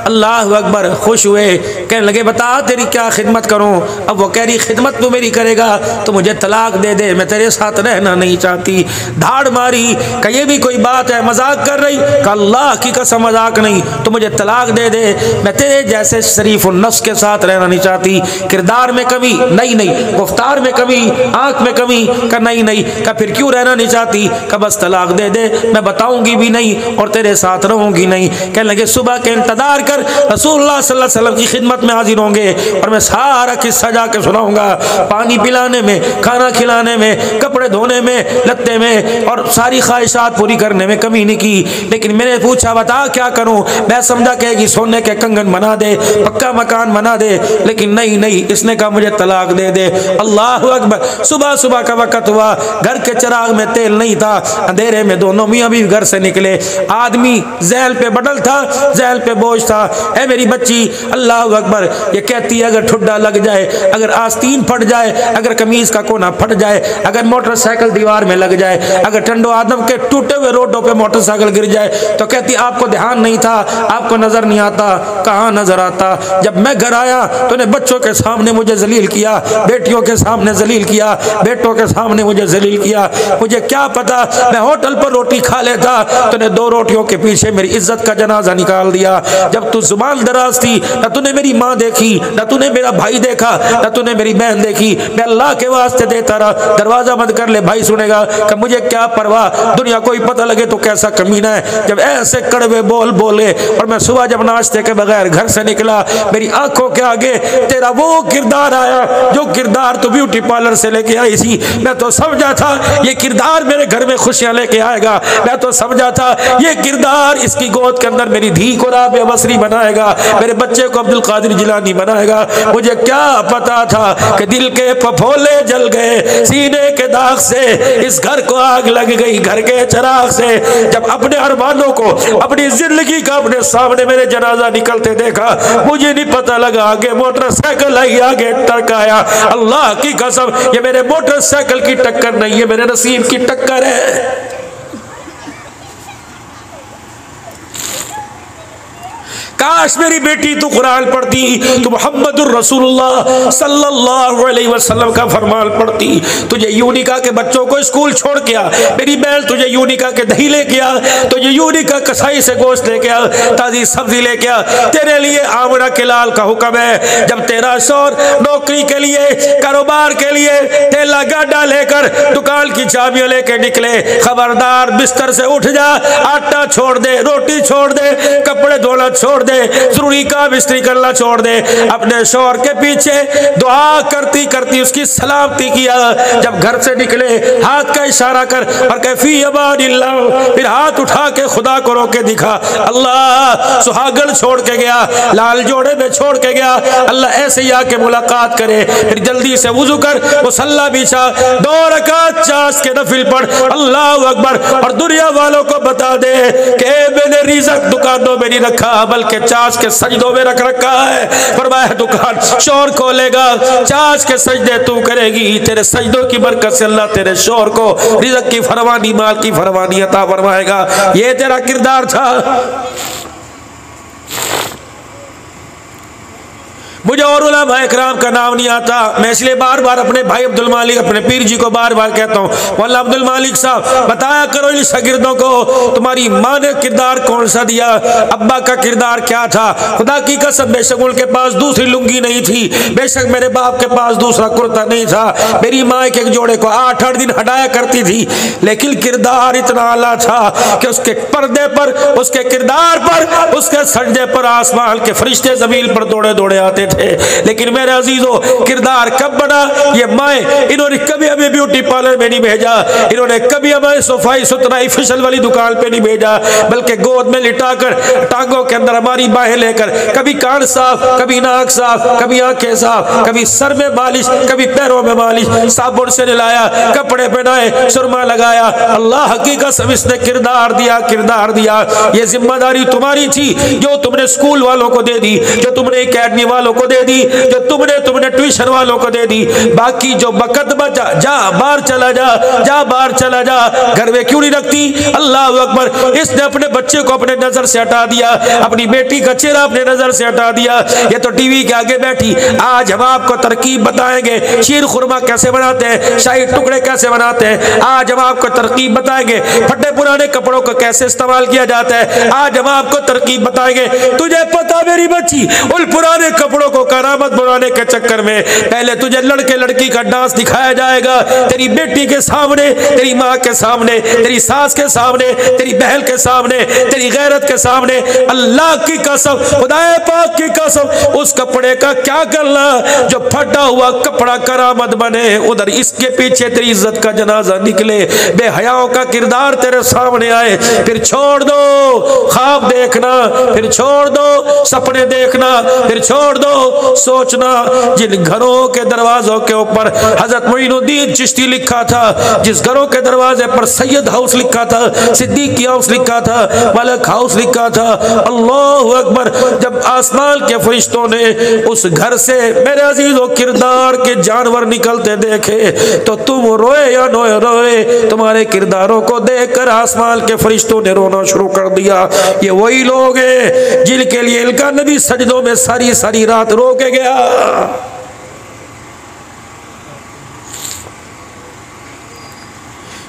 अल्लाह अकबर, खुश हुए। कहने लगे बता तेरी क्या खिदमत करूं? अब वो कह रही खिदमत तू मेरी करेगा तो मुझे तलाक दे दे, मैं तेरे साथ रहना नहीं चाहती। धाड़ मारी कि ये भी कोई बात है, मजाक कर रही? कि अल्लाह की कसम मजाक नहीं, तो मुझे तलाक दे दे, मैं तेरे जैसे शरीफ नफ्स के साथ रहना नहीं चाहती। किरदार में कमी नहीं, गुफ्तार में कमी, आंख में कमी का नहीं का फिर क्यों रहना नहीं चाहती? का बस तलाक दे दे, मैं बताऊंगी भी नहीं और तेरे साथ रहूंगी नहीं। कहने लगे सुबह के इंतजार कर, रसूलुल्लाह सल्लल्लाहु अलैहि वसल्लम की खिदमत में हाजिर होंगे और मैं सारा किस्सा जाके सुनाऊंगा। पानी पिलाने में, खाना खिलाने में, कपड़े धोने में, लत्ते में और सारी ख्वाहिशात पूरी करने में कमी नहीं की। लेकिन मैंने पूछा बता क्या करूं? मैं समझा कहेगी सोने के कंगन बना दे, पक्का मकान बना दे, लेकिन नहीं, इसने कहा मुझे तलाक दे दे। अल्लाह अकबर। सुबह सुबह का वक्त हुआ, घर के चिराग में तेल नहीं था, अंधेरे में दोनों मियां भी घर से निकले। आदमी ज़ैल पे बडल था, ज़ैल पे बोझ था। है मेरी बच्ची, अल्लाह अकबर, ये कहती है अगर ठुड्डा लग जाए, अगर आस्तीन फट जाए, अगर कमीज का कोना फट जाए, अगर मोटरसाइकिल दीवार में लग जाए, अगर टंडो आदम के टूटे हुए रोडों पे मोटरसाइकिल गिर जाए, तो कहती आपको ध्यान नहीं था, आपको नजर नहीं आता। कहाँ नजर आता? जब मैं घर आया तो ने बच्चों के सामने मुझे जलील किया, बेटियों के सामने जलील किया, बेटों के सामने मुझे जलील किया। मुझे क्या पता, मैं होटल पर रोटी खा लेता, तूने 2 रोटियों के पीछे मेरी इज्जत का जनाजा निकाल दिया। जब तू जुबान दराज थी, न तूने मेरी माँ देखी, न तूने मेरा भाई देखा, न तूने मेरी बहन देखी। मैं अल्लाह के वास्ते देता रहा, दरवाजा बंद कर ले, भाई सुनेगा कि मुझे क्या परवाह, दुनिया को ही पता लगे तो कैसा कमीना है। जब ऐसे कड़वे बोल बोले और मैं सुबह जब नाश्ते के बगैर घर से निकला, मेरी आंखों के आगे तेरा वो किरदार आया जो किरदार तू ब्यूटी पार्लर से लेके आई थी। मैं तो समझा था ये किरदार मेरे घर में खुशियां लेके आएगा, मैं तो समझा था ये किरदार इसकी गोद के अंदर मेरी धी को राबे बसरी बनाएगा, मेरे बच्चे को अब्दुल कादिर जिलानी बनाएगा। मुझे क्या पता था कि दिल के फफोले जल गए सीने के दाग से, इस घर को आग लग गई घर के चिराग से। जब अपने अरमानों को, अपनी जिंदगी का अपने सामने मेरे जनाजा निकलते देखा, मुझे नहीं पता लगा आगे मोटरसाइकिल आई, आगे ट्रक आया। अल्लाह की कसम ये मेरे मोटरसाइकिल की टक्कर नहीं है, मेरे नसीब की टक्कर है। काश मेरी बेटी तू कुरान पढ़ती, तू मुहम्मदुर रसूलुल्लाह सल्लल्लाहु अलैहि वसल्लम का फरमान पढ़ती। तुझे यूं नहीं कहा कि बच्चों को स्कूल छोड़ के आ, मेरी बहन तुझे यूं नहीं कहा कि दही लेके आ, तुझे यूं नहीं कहा कसाई से गोश्त लेके आ, ताजी सब्जी लेके आ। तेरे लिए आमना के लाल का हुक्म है, जब तेरा शौहर नौकरी के लिए, कारोबार के लिए ठेला गाड़ा लेकर दुकान की चाबियां लेके निकले, खबरदार बिस्तर से उठ जा, आटा छोड़ दे, रोटी छोड़ दे, कपड़े धोना छोड़ दे, जरूरी काम इस्त्री करना छोड़ दे। अपने शौहर के पीछे दुआ करती करती उसकी सलामती किया। जब घर से निकले हाथ का इशारा कर और कैफी अमानिल्लाह, फिर हाथ उठा के खुदा को रोके दिखा। अल्लाह सुहागन छोड़ के गया, लाल जोड़े में छोड़ के गया, अल्लाह ऐसे ही आके मुलाकात करे। फिर जल्दी से वुजू कर मुसल्ला बिछा, 2 रकात चाश के नफिल पढ़, अल्लाह अकबर, और दुनिया वालों को बता दे कि मैंने रिज़्क दुकानों में नहीं रखा बल्कि चाश के सजदों में रख रखा है। फरमाया दुकान शौहर खोलेगा, चाश के सजदे तू करेगी, तेरे सजदों की बरकत से अल्लाह तेरे शौहर को रिज़्क की फरमानी, माल की फरमानी अता फरमाएगा। ये तेरा किरदार था। मुझे और उलमा इकराम का नाम नहीं आता, मैं इसलिए बार बार अपने भाई अब्दुल मालिक, अपने पीर जी को बार बार कहता हूँ, मौलाना अब्दुल मालिक साहब बताया करो इन शागिर्दों को तुम्हारी माँ ने किरदार कौन सा दिया, अब्बा का किरदार क्या था। खुदा की कसम बेशक उनके पास दूसरी लुंगी नहीं थी, बेशक मेरे बाप के पास दूसरा कुर्ता नहीं था, मेरी माँ एक एक जोड़े को 8-8 दिन हटाया करती थी, लेकिन किरदार इतना आला था कि उसके पर्दे पर, उसके किरदार पर, उसके सजदे पर आसमान के फरिश्ते जमीन पर दौड़े दौड़े आते थे। लेकिन मेरे अजीजों किरदार कब बना, ये माए इन्होंने कभी हमें ब्यूटी पार्लर में नहीं भेजा, इन्होंने कभी हमें सफाई सुथराई फिसल वाली दुकान पे नहीं भेजा, बल्कि गोद में लिटाकर टांगों के अंदर हमारी बाहें लेकर, कभी कान साफ, कभी नाक साफ, कभी आंखें साफ, कभी सर में मालिश, कभी पैरों में मालिश, साबुन से नहलाया, कपड़े पहनाए, सुरमा लगाया। अल्लाह हकीकत से इसने किरदार दिया, किरदार दिया। ये जिम्मेदारी तुम्हारी थी जो तुमने स्कूल वालों को दे दी, जो तुमने एकेडमी वालों को दे दी, जो तुमने ट्यूशन वालों को दे दी। बाकी जो बकत बचा, जा बाहर चला जा, जा बाहर चला जा, घर में क्यों नहीं रखती। अल्लाह अकबर, इसने अपने बच्चे को अपने नजर से हटा दिया, अपनी बेटी का चेहरा अपने नजर से हटा दिया। ये तो टीवी के आगे बैठी, आज हम आपको तरकीब बताएंगे, शीर खुरमा कैसे बनाते हैं, शाही टुकड़े कैसे बनाते हैं, आज हम आपको तरकीब बताएंगे, फटे पुराने कपड़ों को कैसे इस्तेमाल किया जाता है, आज हम आपको तरकीब बताएंगे। तुझे पता मेरी बच्ची, उन पुराने कपड़ों को करामत बनाने के चक्कर में पहले तुझे लड़के लड़की का डांस दिखाया जाएगा, तेरी बेटी के सामने, तेरी माँ के सामने, तेरी सास के सामने, तेरी बहन के सामने, तेरी गैरत के सामने। अल्लाह की कसम, खुदाए पाक की कसम, उस कपड़े का क्या करना जो फटा हुआ कपड़ा करामत बने, उधर इसके पीछे तेरी इज्जत का जनाजा निकले, बेहयाओं का किरदार तेरे सामने आए। फिर छोड़ दो ख्वाब देखना, फिर छोड़ दो सपने देखना, फिर छोड़ दो सोचना। जिन घरों के दरवाजों के ऊपर हजरत मोइनुद्दीन चिश्ती लिखा था, जिस घरों के दरवाजे पर सैयद हाउस लिखा था, सिद्दीकी हाउस लिखा था, मलक हाउस लिखा था, अल्लाह अकबर, जब आसमान के फरिश्तों ने उस घर से मेरे अजीजों किरदार के जानवर निकलते देखे तो तुम रोए या न रोए, तुम्हारे किरदारों को देखकर आसमान के फरिश्तों ने रोना शुरू कर दिया। ये वही लोग हैं जिनके लिए इनका नबी सजदों में सारी सारी रात रो के गया।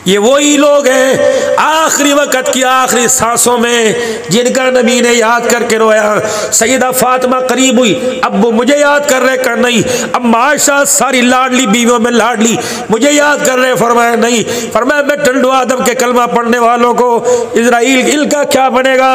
ये वही लोग हैं आखिरी वक्त की आखिरी सांसों में जिनका नबी ने याद करके रोया। सैयदा फातिमा करीब हुई, अब्बू मुझे याद कर रहे कर नहीं, अम्मा आयशा सारी लाडली बीवियों में लाडली मुझे याद कर रहे, फरमाया नहीं, फरमाया मैं टंडू आदम के कलमा पढ़ने वालों को इजराइल का क्या बनेगा,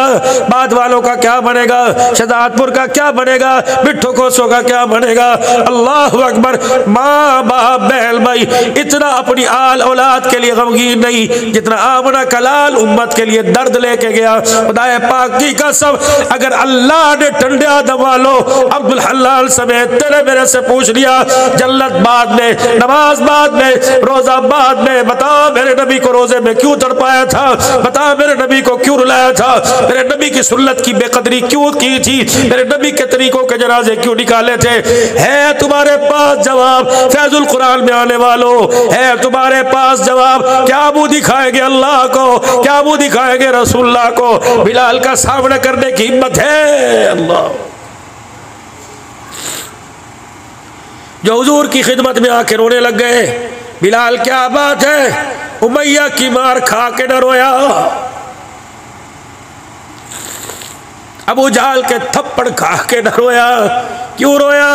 बाद वालों का क्या बनेगा, शहजादपुर का क्या बनेगा, मिट्ठो कोसों का क्या बनेगा। अल्लाह अकबर, माँ बाप बहन भाई इतना अपनी आल औलाद के लिए गमगीन नहीं जितना आमना कलाल उम्मत के लिए दर्द लेके गया। खुदाए पाक की कसम, अगर अल्लाह ने टंडे आदम वालों अब्दुल हलाल समेत तेरे मेरे से पूछ लिया, जन्नत बाद में, नमाज बाद में, रोजा बाद में, बता मेरे नबी को रोजे में क्यों तड़पाया था, बता मेरे नबी को क्यों रुलाया था, मेरे नबी की सुन्नत की बेकदरी क्यों की थी, मेरे नबी के तरीकों के जनाजे क्यों निकाले थे। है तुम्हारे पास जवाब फैजुल कुरान में आने वालों, है तुम्हारे पास जवाब क्या मुंह दिखाएंगे अल्लाह को, क्या मुंह दिखाएंगे रसूलुल्लाह को। बिलाल का सामना करने की हिम्मत है। अल्लाह, जो हुजूर की खिदमत में आके रोने लग गए। बिलाल क्या बात है, उमैया की मार खा के न रोया, अबू जहल के थप्पड़ खा के न रोया। क्यों रोया?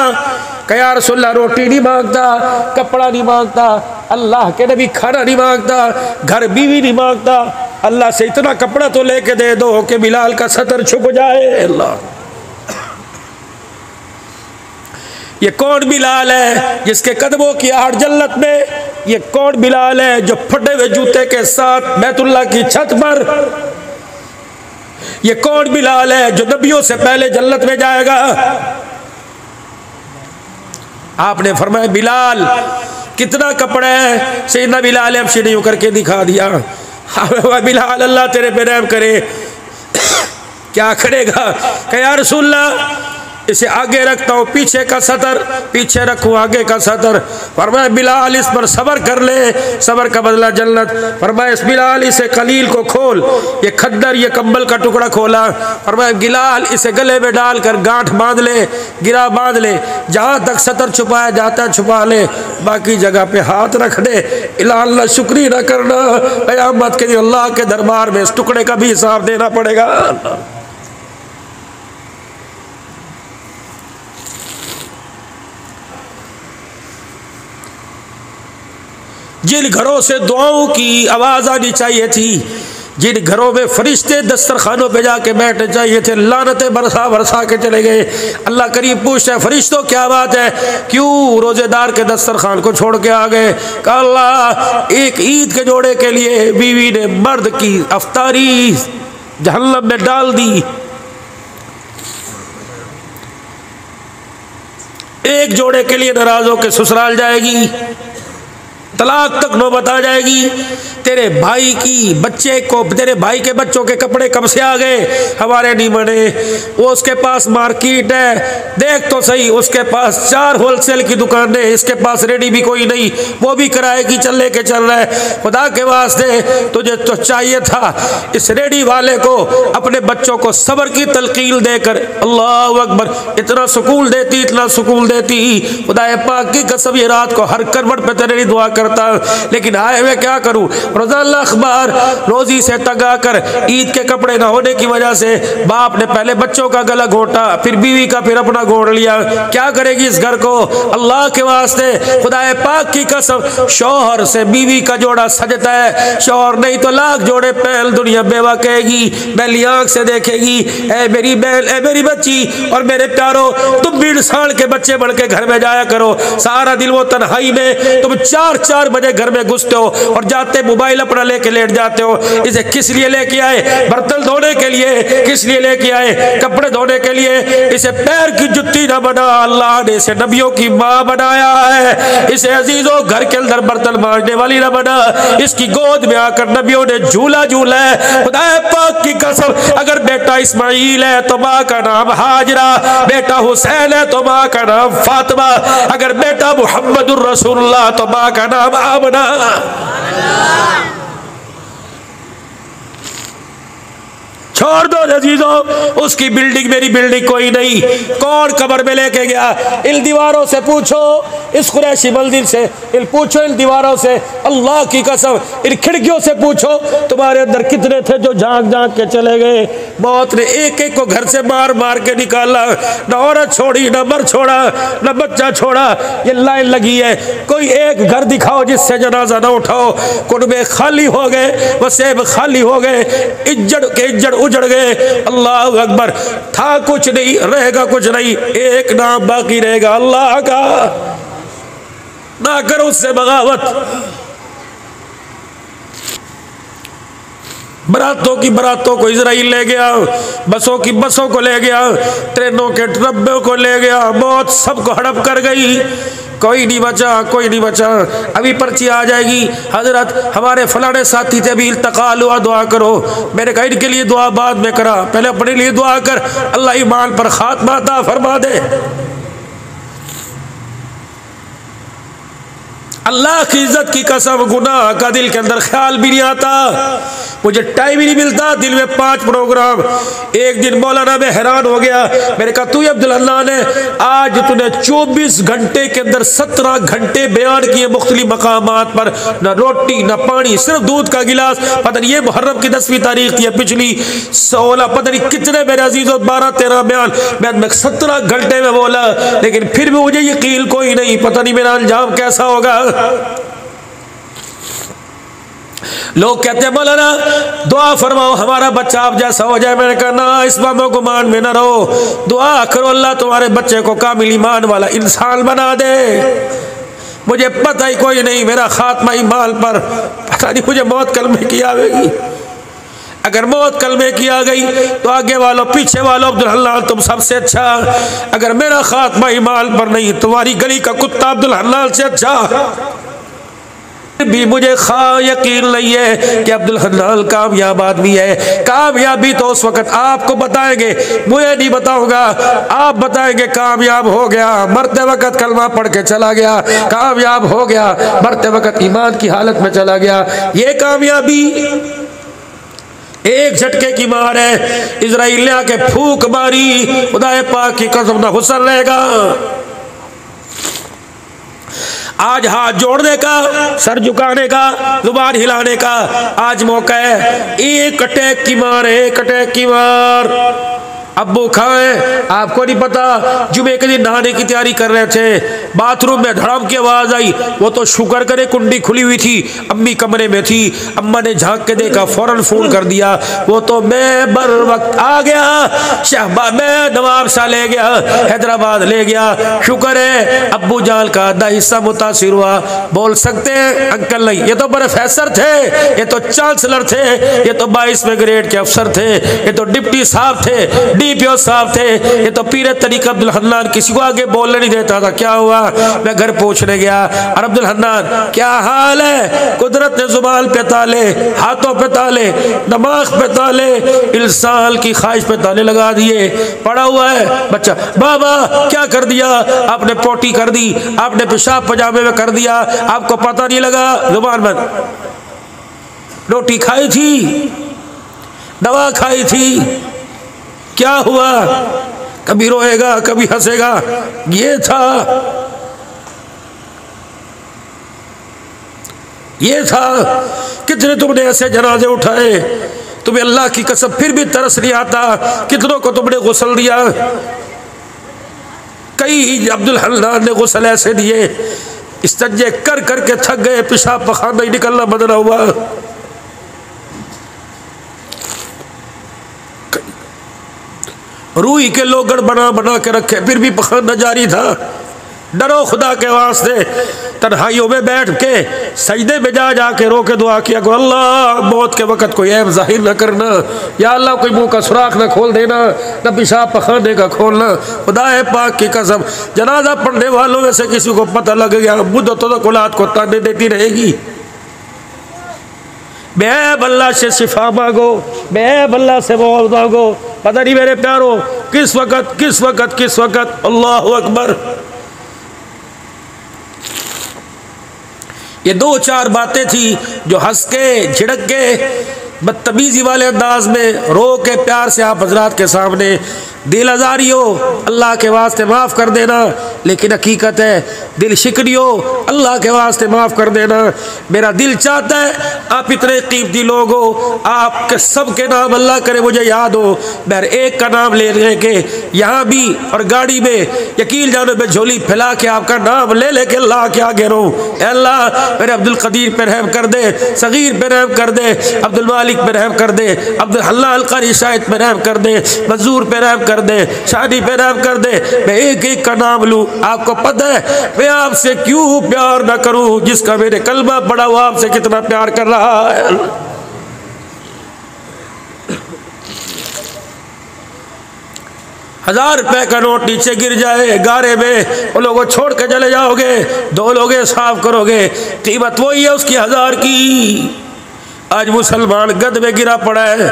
कि या रसूलल्लाह रोटी नहीं मांगता, कपड़ा नहीं मांगता, अल्लाह के नबी खाना नहीं मांगता, घर बीवी नहीं मांगता, अल्लाह से इतना कपड़ा तो लेके दे दो कि बिलाल का सतर छुप जाए। अल्लाह, ये कौन बिलाल है जिसके कदमों की आहट जन्नत में? ये कौन बिलाल है जो फटे हुए जूते के साथ बैतुल्लाह की छत पर? ये कौन बिलाल है जो नबियों से पहले जन्नत में जाएगा? आपने फरमाया बिलाल कितना कपड़ा है? सैयदना बिलाल हमसे नहीं करके दिखा दिया। बिलाल अल्लाह तेरे पे रहम करे। क्या करेगा? कि या रसूलल्लाह इसे आगे रखता हूँ पीछे का सतर, पीछे रखूँ आगे का सतर। फरमाया बिलाल इस पर सबर कर ले, सबर का बदला जन्नत। फरमाया इस बिलाल इसे कलील को खोल, ये खद्दर ये कंबल का टुकड़ा खोला। फरमाया बिलाल इसे गले में डालकर गांठ बांध ले, गिरा बांध ले, जहाँ तक सतर छुपाया जाता है छुपा ले, बाकी जगह पे हाथ रख दे। अल्लाह शुक्री न करना, क़यामत के दिन अल्लाह के दरबार में इस टुकड़े का भी हिसाब देना पड़ेगा। जिन घरों से दुआओं की आवाज आनी चाहिए थी, जिन घरों में फरिश्ते दस्तरखानों पे जाके बैठने चाहिए थे, लानतें बरसा बरसा के चले गए। अल्लाह करीब पूछता है फरिश्तों क्या बात है, क्यों रोजेदार के दस्तरखान को छोड़ के आ गए? कहा अल्लाह एक ईद के जोड़े के लिए बीवी ने मर्द की अफ्तारी जहन्नम में डाल दी, एक जोड़े के लिए नाराज होकर ससुराल जाएगी, तलाक तक नौबत आ जाएगी। तेरे भाई की बच्चे को, तेरे भाई के बच्चों के कपड़े कब से आ गए? हमारे नहीं बने। वो उसके पास मार्केट है, देख तो सही, उसके पास 4 होलसेल की दुकानें, इसके पास रेडी भी कोई नहीं, वो भी किराए की चल लेके चल रहा है। खुदा के वास्ते तुझे तो चाहिए था इस रेडी वाले को अपने बच्चों को सब्र की तलकीन देकर, अल्लाह अकबर, इतना सुकून देती, इतना सुकून देती। खुदा पाक की कसम ये रात को हर करवट पे तेरे लिए दुआ करता, लेकिन आए मैं क्या करूं? रोजाना अखबार, रोजी से तंग आकर ईद के कपड़े ना होने की वजह से बाप ने पहले बच्चों का गला घोटा, फिर बीवी का, फिर अपना घोड़ लिया। क्या करेगी इस घर को? अल्लाह के वास्ते खुदाए पाक की कसम, शौहर से बीवी का जोड़ा सजता है, शौहर नहीं तो लाख जोड़े पहल दुनिया बेवा कहेगी, पहली आंख से देखेगी। ए मेरी बहन, ए मेरी बच्ची और मेरे प्यारो, तुम भी इंसान के बच्चे बढ़ के घर में जाया करो। सारा दिन वो तन्हाई में तुम 4 बजे घर में घुसते हो और जाते मोबाइल अपना लेके लेट जाते हो। इसे किस लिए लेके आए? बर्तन धोने के लिए। किस लिए लेके आए? कपड़े धोने के लिए। इसे पैर की जुत्ती ना बना, अल्लाह ने इसे नबियों की माँ बनाया है। इसे अजीजों घर के अंदर बर्तन मांजने वाली ना बना, इसकी गोद में आकर नबियों ने झूला झूला है। खुदा पाक की कसम, अगर बेटा इस्माइल है तो माँ का नाम हाजरा, बेटा हुसैन है तो माँ का नाम फातिमा, अगर बेटा मुहम्मदुर रसूलुल्लाह तो माँ का नाम आमना। छोड़ दो अजीजों, उसकी बिल्डिंग मेरी बिल्डिंग कोई नहीं। कौन कब्र में लेके गया? इन दीवारों से पूछो, इस कुरैशी मंदिर से इन पूछो, इन दीवारों से, अल्लाह की कसम इन खिड़कियों से पूछो, तुम्हारे अंदर कितने थे जो झांक झांक के चले गए? मौत ने एक एक को घर से मार मार के निकाला, न औरत छोड़ी, न मर्द छोड़ा, न बच्चा छोड़ा। ये लाइन लगी है, कोई एक घर दिखाओ जिससे जनाजा न उठाओ। कुनबे खाली हो गए, वसेब खाली हो गए, इज्जत के इज्जत उजड़ गए। अल्लाह अकबर, था कुछ नहीं, रहेगा कुछ नहीं, एक नाम बाकी रहेगा अल्लाह का। ना करो उससे बगावत। बरातों की बरातों को इजराइल ले गया, बसों की बसों को ले गया, ट्रेनों के डब्बों को ले गया, मौत सबको हड़प कर गई। कोई नहीं बचा, कोई नहीं बचा। अभी पर्ची आ जाएगी, हजरत हमारे फलाने साथी थे, अभी इल्तकाल हुआ, दुआ करो। मैंने कहा इनके लिए दुआ बाद में करा, पहले अपने लिए दुआ कर, अल्लाह ईमान पर खात्मा अता फरमा दे। अल्लाह की इज्जत की कसम गुनाह का दिल के अंदर ख्याल भी नहीं आता। मुझे टाइम ही नहीं मिलता, दिन में 5 प्रोग्राम। एक दिन मौलाना में हैरान हो गया, मैंने कहा तू अब्दुल हन्नान ने आज तूने 24 घंटे के अंदर 17 घंटे बयान किए मुख्तलिफ मकामात पर, न रोटी न पानी, सिर्फ दूध का गिलास। पता नहीं ये मुहर्रम की 10वीं तारीख थी, पिछली 16 पता नहीं कितने मेरे अजीजों 12-13 बयान मैं 17 घंटे में बोला, लेकिन फिर भी मुझे यकीन कोई नहीं। पता नहीं मेरा अंजाम कैसा होगा। लोग कहते हैं मौलाना दुआ फरमाओ हमारा बच्चा आप जैसा हो जाए। मैंने कहा ना, इस बात में गुमान में ना रहो, दुआ करो अल्लाह तुम्हारे बच्चे को कामिल ईमान वाला इंसान बना दे। मुझे पता ही कोई नहीं मेरा खात्मा ईमान पर, पता नहीं मुझे मौत कलमे की आवेगी। अगर मौत कलमे की आ गई तो आगे वालों पीछे वालों अब्दुल हन्नान तुम सबसे अच्छा। अगर मेरा खात्मा ईमान पर नहीं, तुम्हारी गली का कुत्ता अब्दुल हन्नान से अच्छा। भी मुझे यकीन नहीं है कि अब्दुल हन्नान कामयाब आदमी है। कामयाबी तो उस वक्त आपको बताएंगे, मुझे नहीं बताऊंगा। आप बताएंगे कामयाब हो गया, मरते वक्त कलमा पढ़ के चला गया, कामयाब हो गया, मरते वक्त ईमान की हालत में चला गया। ये कामयाबी एक झटके की मार है। इजराइल के फूक मारी, खुदाए पाक की कसम ना हुस्न रहेगा। आज हाथ जोड़ने का, सर झुकाने का, जुबान हिलाने का आज मौका है। एक अटैक की मार, एक अटैक की मार। अब्बू खाए आपको नहीं पता, जुमे के दिन नहाने की तैयारी कर रहे थे, बाथरूम में धड़ाम की आवाज आई। वो तो शुक्र करे कुंडी खुली हुई थी, अम्मी कमरे में थी। अम्मा ने झांक के देखा, फौरन फोन कर दिया। वो तो मैं बर वक्त आ गया, शहबाज मैं नवाब शाह ले गया, हैदराबाद ले गया। शुक्र है अब्बू जान का आधा हिस्सा मुतासिर हुआ। बोल सकते हैं अंकल नहीं, ये तो प्रोफेसर थे, ये तो चांसलर थे, ये तो 22वें ग्रेड के अफसर थे, ये तो डिप्टी साहब थे, डीपीओ साहब थे, ये तो पीर तरीका अब्दुल हन्नान किसी को आगे बोलने नहीं देता था। क्या हुआ? मैं घर पूछने गया, और अब्दुल हन्नान क्या हाल है? कुदरत ने जुबान पे ताले, हाथों पे ताले, दिमाग पे ताले, इंसान की ख्वाहिश पे ताले लगा दिए। पड़ा हुआ है बच्चा, बाबा क्या कर दिया आपने? पोटी कर दी आपने, पेशाब पजामे में कर दिया, आपको पता नहीं लगा? जुबान बंद। रोटी खाई थी, दवा खाई थी, क्या हुआ? कभी रोएगा कभी हंसेगा, ये था, ये था। कितने तुमने ऐसे जनाजे उठाए, तुम्हें अल्लाह की कसम फिर भी तरस नहीं आता। कितनों को तुमने गुस्ल दिया, कई अब्दुल हन्नान ने गुस्ल ऐसे दिए, इस्तंजे कर करके थक गए, पेशाब पखाना ही निकलना बंद ना हुआ। रूही के लोगड़ बना बना के रखे, फिर भी पखाना जारी था। डरो खुदा के वास्ते, तन्हाइयों में बैठ के सजदे में जा जाके रो के दुआ किया करो, अल्लाह मौत के वक्त कोई ऐब जाहिर न करना, या अल्लाह कोई मुंह का सुराख न खोल देना, न पेशाब पखाने का खोलना। खुदा है पाक की कसम, जनाजा पढ़ने वालों में से किसी को पता लग गया, मुद्दतों तक औलाद को ताने देती रहेगी। बेब अल्लाह से शिफा मांगो, बेब अल्लाह से मौत मांगो। पता नहीं मेरे प्यारों किस वक्त किस वक्त किस वक्त, अल्लाह अकबर। ये 2-4 बातें थी जो हंस के, झिड़क के, बदतमीजी वाले अंदाज में, रो के प्यार से आप हजरात के सामने, दिल आजारी हो अल्लाह के वास्ते माफ़ कर देना, लेकिन हकीकत है दिल शिकनी हो अल्लाह के वास्ते माफ़ कर देना। मेरा दिल चाहता है आप इतने कीमती लोग हो, आपके सब के नाम अल्लाह करे मुझे याद हो, मैं एक का नाम ले लेके यहाँ भी और गाड़ी में, यकीन जानो मैं झोली फैला के आपका नाम ले लेके अल्लाह के आगे रो। अल्लाह मेरे अब्दुल कदीर पे रहम कर दे, सगीर पे रहम कर दे, अब्दुल मालिक पे रहम कर दे, अब्दुल हन्नान कारी शाहिद पे रहम कर दे, मंजूर पे रहम कर दे, शादी पे रहम कर दे। मैं एक एक का नाम लूं, आपको पता है मैं आपसे क्यों प्यार ना करूं, जिसका मेरे कलमा पड़ा हुआ आपसे कितना प्यार कर रहा है। 1000 रुपए का नोट नीचे गिर जाए गारे में, वो लोगों छोड़ के चले जाओगे, 2 लोग साफ करोगे, कीमत वही है उसकी 1000 की। आज मुसलमान गद में गिरा पड़ा है।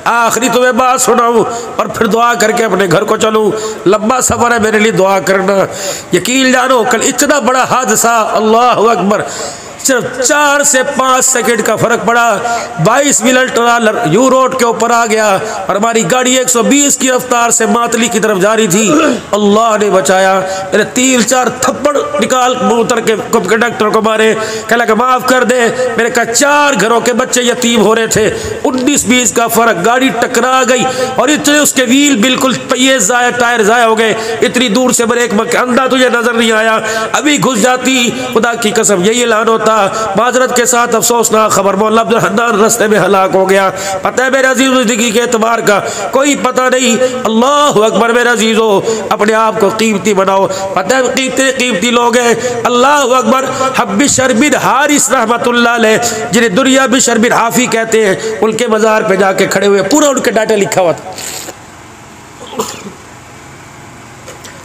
आखिरी तुम्हें बात सुनाऊं और फिर दुआ करके अपने घर को चलूं। लंबा सफर है, मेरे लिए दुआ करना। यकीन जानो कल इतना बड़ा हादसा, अल्लाह अकबर, सिर्फ 4 से 5 सेकंड का फर्क पड़ा। 22 मिनट ट्रालर यू रोड के ऊपर आ गया और हमारी गाड़ी 120 की रफ्तार से मातली की तरफ जा रही थी। अल्लाह ने बचाया। मेरे 3-4 थप्पड़ निकाल उतर के कंडक्टर को मारे। कह लगा माफ कर दे। मेरे का 4 घरों के बच्चे यतीम हो रहे थे। 19-20 का फर्क, गाड़ी टकरा गई और इतने उसके व्हील बिल्कुल पहिए जाया, टायर जाया हो गए। इतनी दूर से ब्रेक मक्का अंधा तुझे नजर नहीं आया, अभी घुस जाती। खुदा की कसम यही ऐलान होता। माजरत के साथ अफसोसनाक खबर, मौला अब्दुल हन्नान रास्ते में हलाक हो गया। पता है मेरे अजीज, जिंदगी के एतबार का कोई पता नहीं। अल्लाह अकबर मेरे अजीजों, अपने आप को कीमती बनाओ। पता है कितने कीमती लोग हैं। अल्लाह अकबर। बिशर बिन हारिस रहमतुल्लाह अलैह, जिन्हें दुनिया बिशर बिन हाफी कहते हैं, उनके मज़ार पे जाके खड़े हुए, पूरा उनके डाटा लिखा हुआ था।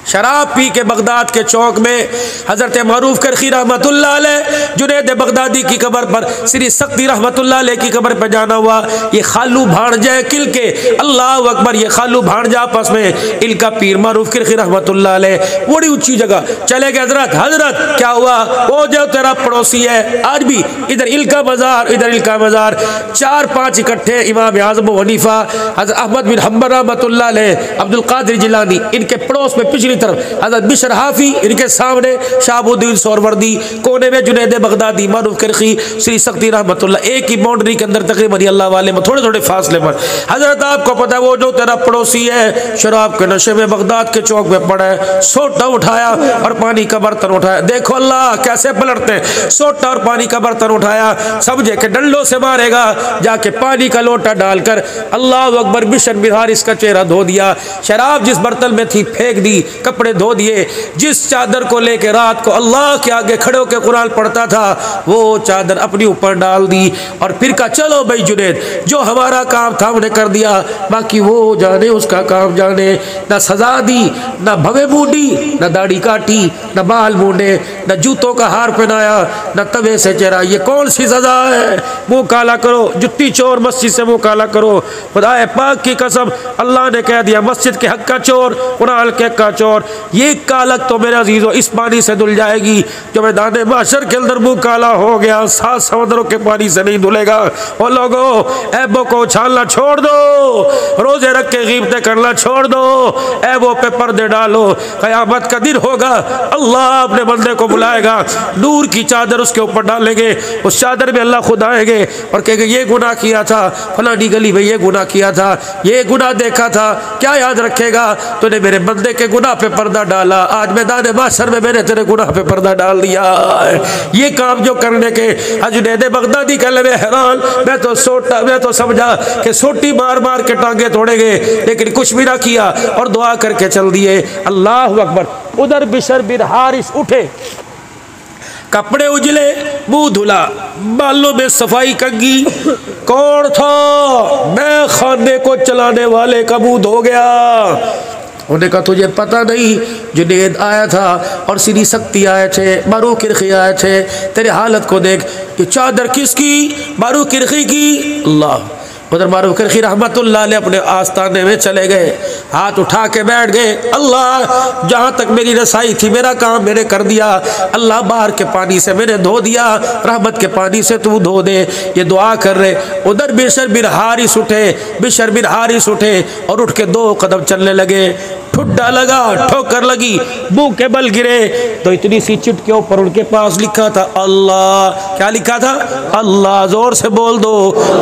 शराब पी के बगदाद के चौक में हजरत मरूफ करखी रहमतुल्लाह अलैह, जुनैद बगदादी की कब्र पर, श्री सख्ती रहमतुल्लाह अलैह की कब्र पर जाना हुआ। ये खालू भाणजे किल के, अल्लाह अकबर, ये खालू भाणजा आपस में, इनका पीर मरूफ करखी रहमतुल्लाह अलैह बड़ी ऊंची जगह चले गए। हजरत हजरत क्या हुआ? वो जो तेरा पड़ोसी है, आज भी इधर इनका मज़ार, इधर इनका मज़ार, 4-5 इकट्ठे। इमाम आज़म हनीफा, हजरत अहमद बिन हम्बल रहमतुल्लाह अलैह, अब्दुल कादिर जिलानी, इनके पड़ोस में पिछली तरफ हजरत बिशर हाफी, इनके सामने शाहबुद्दीन सोहरवर्दी, कोने में जुनैद बगदादी, मरूफ करखी, श्री सख्ती रहमतुल्लाह, एक ही बाउंड्री के अंदर तकरीबन अल्लाह वाले में थोड़े थोड़े फासले पर। हजरत आपको पता है वो जो तेरा पड़ोसी है शराब के नशे में बगदाद के चौक में पड़ा है, सोटा उठाया और पानी का बर्तन उठाया। देखो अल्लाह कैसे पलटते हैं। सोटा और पानी का बर्तन उठाया, समझे कि डंडों से मारेगा, जाके पानी का लोटा डालकर अल्लाह अकबर बिशर बिन हारिस का चेहरा धो दिया। शराब जिस बर्तन में थी फेंक दी, कपड़े धो दिए। जिस चादर को लेके रात को अल्लाह के आगे खड़े होकर कुरान पढ़ता था, वो चादर अपने ऊपर डाल दी और फिर कहा चलो भाई जुनैद, जो हमारा काम था हमने कर दिया, बाकी वो जाने, उसका काम जाने। ना सजा दी, ना भवे मूंडी, ना दाढ़ी काटी, ना बाल मूंडे, ना जूतों का हार पहनाया, ना तवे से चेहरा। ये कौन सी सजा है? मुंह काला करो, जुत्ती चोर मस्जिद से मुंह काला करो। खुदा पाक की कसम, अल्लाह ने कह दिया मस्जिद के हक का चोर, कुरान के हक का चोर। ये कालक तो मेरे अजीजों इस पानी से धुल जाएगी जो मैदान माशर के अंदर मुंह काला हो गया, 7 समुद्रों के पानी से नहीं धुलेगा। ओ लोगों, ऐबों को उछालना छोड़ दो, रोजे रख के गीबतें करना छोड़ दो, ऐबों पे पर्दे डालो। क़यामत का दिन होगा, अल्लाह अपने बंदे को बुलाएगा, नूर की चादर उसके ऊपर डालेंगे। उस चादर में अल्लाह खुद आएंगे और कहेंगे ये गुनाह किया था, फलानी गली में ये गुनाह किया था, ये गुनाह देखा था, क्या याद रखेगा? तूने मेरे बंदे के गुनाह पे पर्दा डाला, आज मैदान माशर में मैंने तेरे गुनाह पे पर्दा डाल दिया। ये काम जो करने के जुनैद बगदादी कह ले हैरान, मैं तो समझा कि सोटी मार मार के टांगे तोड़ेंगे, लेकिन कुछ भी ना किया और दुआ करके चल दिए। अल्लाह अकबर। उधर बिशर बिन हारिस उठे, कपड़े उजले, मुंह धुला, बालों में सफाई कंगी। कौन था? मैं खाने को चलाने वाले का मुंह धो गया। उन्होंने कहा तुझे पता नहीं, जुनैद आया था और श्री सख्ती आए थे, मरूफ करखी आए थे, तेरे हालत को देख। ये चादर किसकी? मरूफ करखी की। अल्लाह। उधर मरूफ करखी रहमतुल्लाह अलैह अपने आस्ताने में चले गए, हाथ उठा के बैठ गए। अल्लाह, जहाँ तक मेरी रसाई थी, मेरा काम मैंने कर दिया। अल्लाह, बाहर के पानी से मैंने धो दिया, रहमत के पानी से तू धो दे। ये दुआ कर रहे। उधर बिशर बिन हारिस उठे, बिशर बिन हारिस उठे और उठ के 2 कदम चलने लगे। ठुड्डा लगा, ठोकर लगी, मुंह के बल गिरे तो इतनी सी चिट के ऊपर उनके पास लिखा था अल्लाह। क्या लिखा था? अल्लाह। जोर से बोल दो,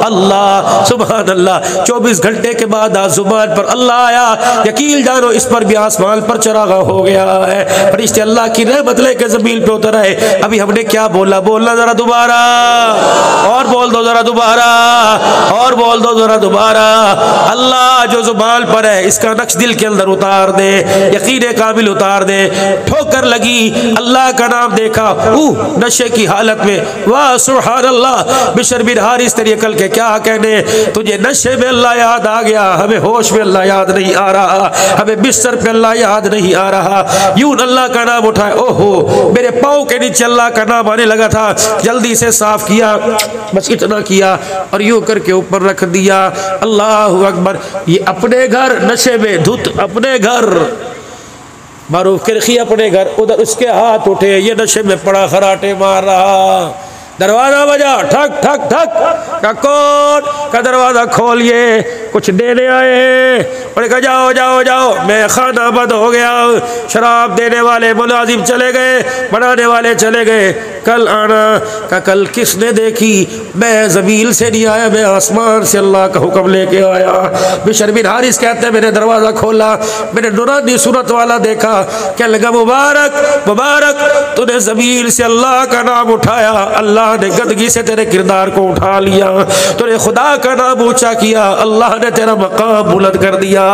अल्लाह। सुभान अल्लाह। 24 घंटे के बाद आसमान पर अल्लाह आया। यकीन जानो इस पर भी आसमान पर चरागा हो गया है। फरिश्ते अल्लाह की रहमत लेके जमीन पे उतर आए। अभी हमने क्या बोला? बोलना जरा दोबारा, और बोल दो जरा दोबारा, और बोल दो जरा दोबारा। अल्लाह जो जुबान पर है, इसका नक्श दिल के अंदर उतार उतार दे, यकीन कामिल उतार दे। ठोकर लगी, अल्लाह का नाम देखा, नशे की हालत में, वाह सुभान अल्लाह। बिशर बिन हारिस तेरी अकल के क्या कहने, तुझे नशे में अल्लाह याद आ गया, हमें होश में अल्लाह याद नहीं आ रहा, हमें बिस्तर पे अल्लाह याद नहीं आ रहा। यूं अल्लाह का नाम उठाए, ओहो मेरे पाँव के नीचे अल्लाह का नाम आने लगा था, जल्दी से साफ किया, बस इतना किया और यूं करके ऊपर रख दिया। अल्लाह अकबर। ये अपने घर नशे में धुत, अपने घर मारूफ किरखी अपने घर, उधर उसके हाथ उठे, ये नशे में पड़ा खराटे मार रहा। दरवाजा बजा, ठक ठक ठक, का कौन का दरवाजा खोलिए, कुछ देने आए हैं। और कहा जाओ जाओ जाओ, मैं खाना बंद हो गया, शराब देने वाले मुलाजिम चले गए, बनाने वाले चले गए, कल आना। का कल किसने देखी, मैं ज़मीन से नहीं आया, मैं आसमान से अल्लाह का हुक्म लेके आया। बिशर बिन हारिस कहते हैं मैंने दरवाज़ा खोला, मैंने नूरानी सूरत वाला देखा, क्या लगा मुबारक मुबारक, तूने ज़मीन से अल्लाह का नाम उठाया, अल्लाह ने गदगी से तेरे किरदार को उठा लिया, तूने खुदा का नाम ऊंचा किया, अल्लाह ने तेरा मकाम बुलंद कर दिया।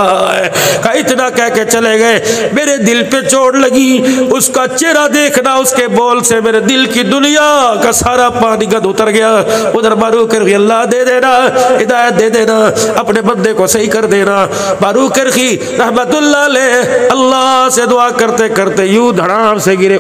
का इतना कह के चले गए, मेरे दिल पे चोट लगी, उसका चेहरा देखना, उसके बोल से मेरे दिल की दुनिया का सारा पानी गद उतर गया। उधर मारू कर अल्लाह दे देना, हिदायत दे देना, अपने बंदे को सही कर देना। मारू कर रहमतुल्लाह अलैह अल्लाह से दुआ करते करते यूं धड़ाम से गिरे।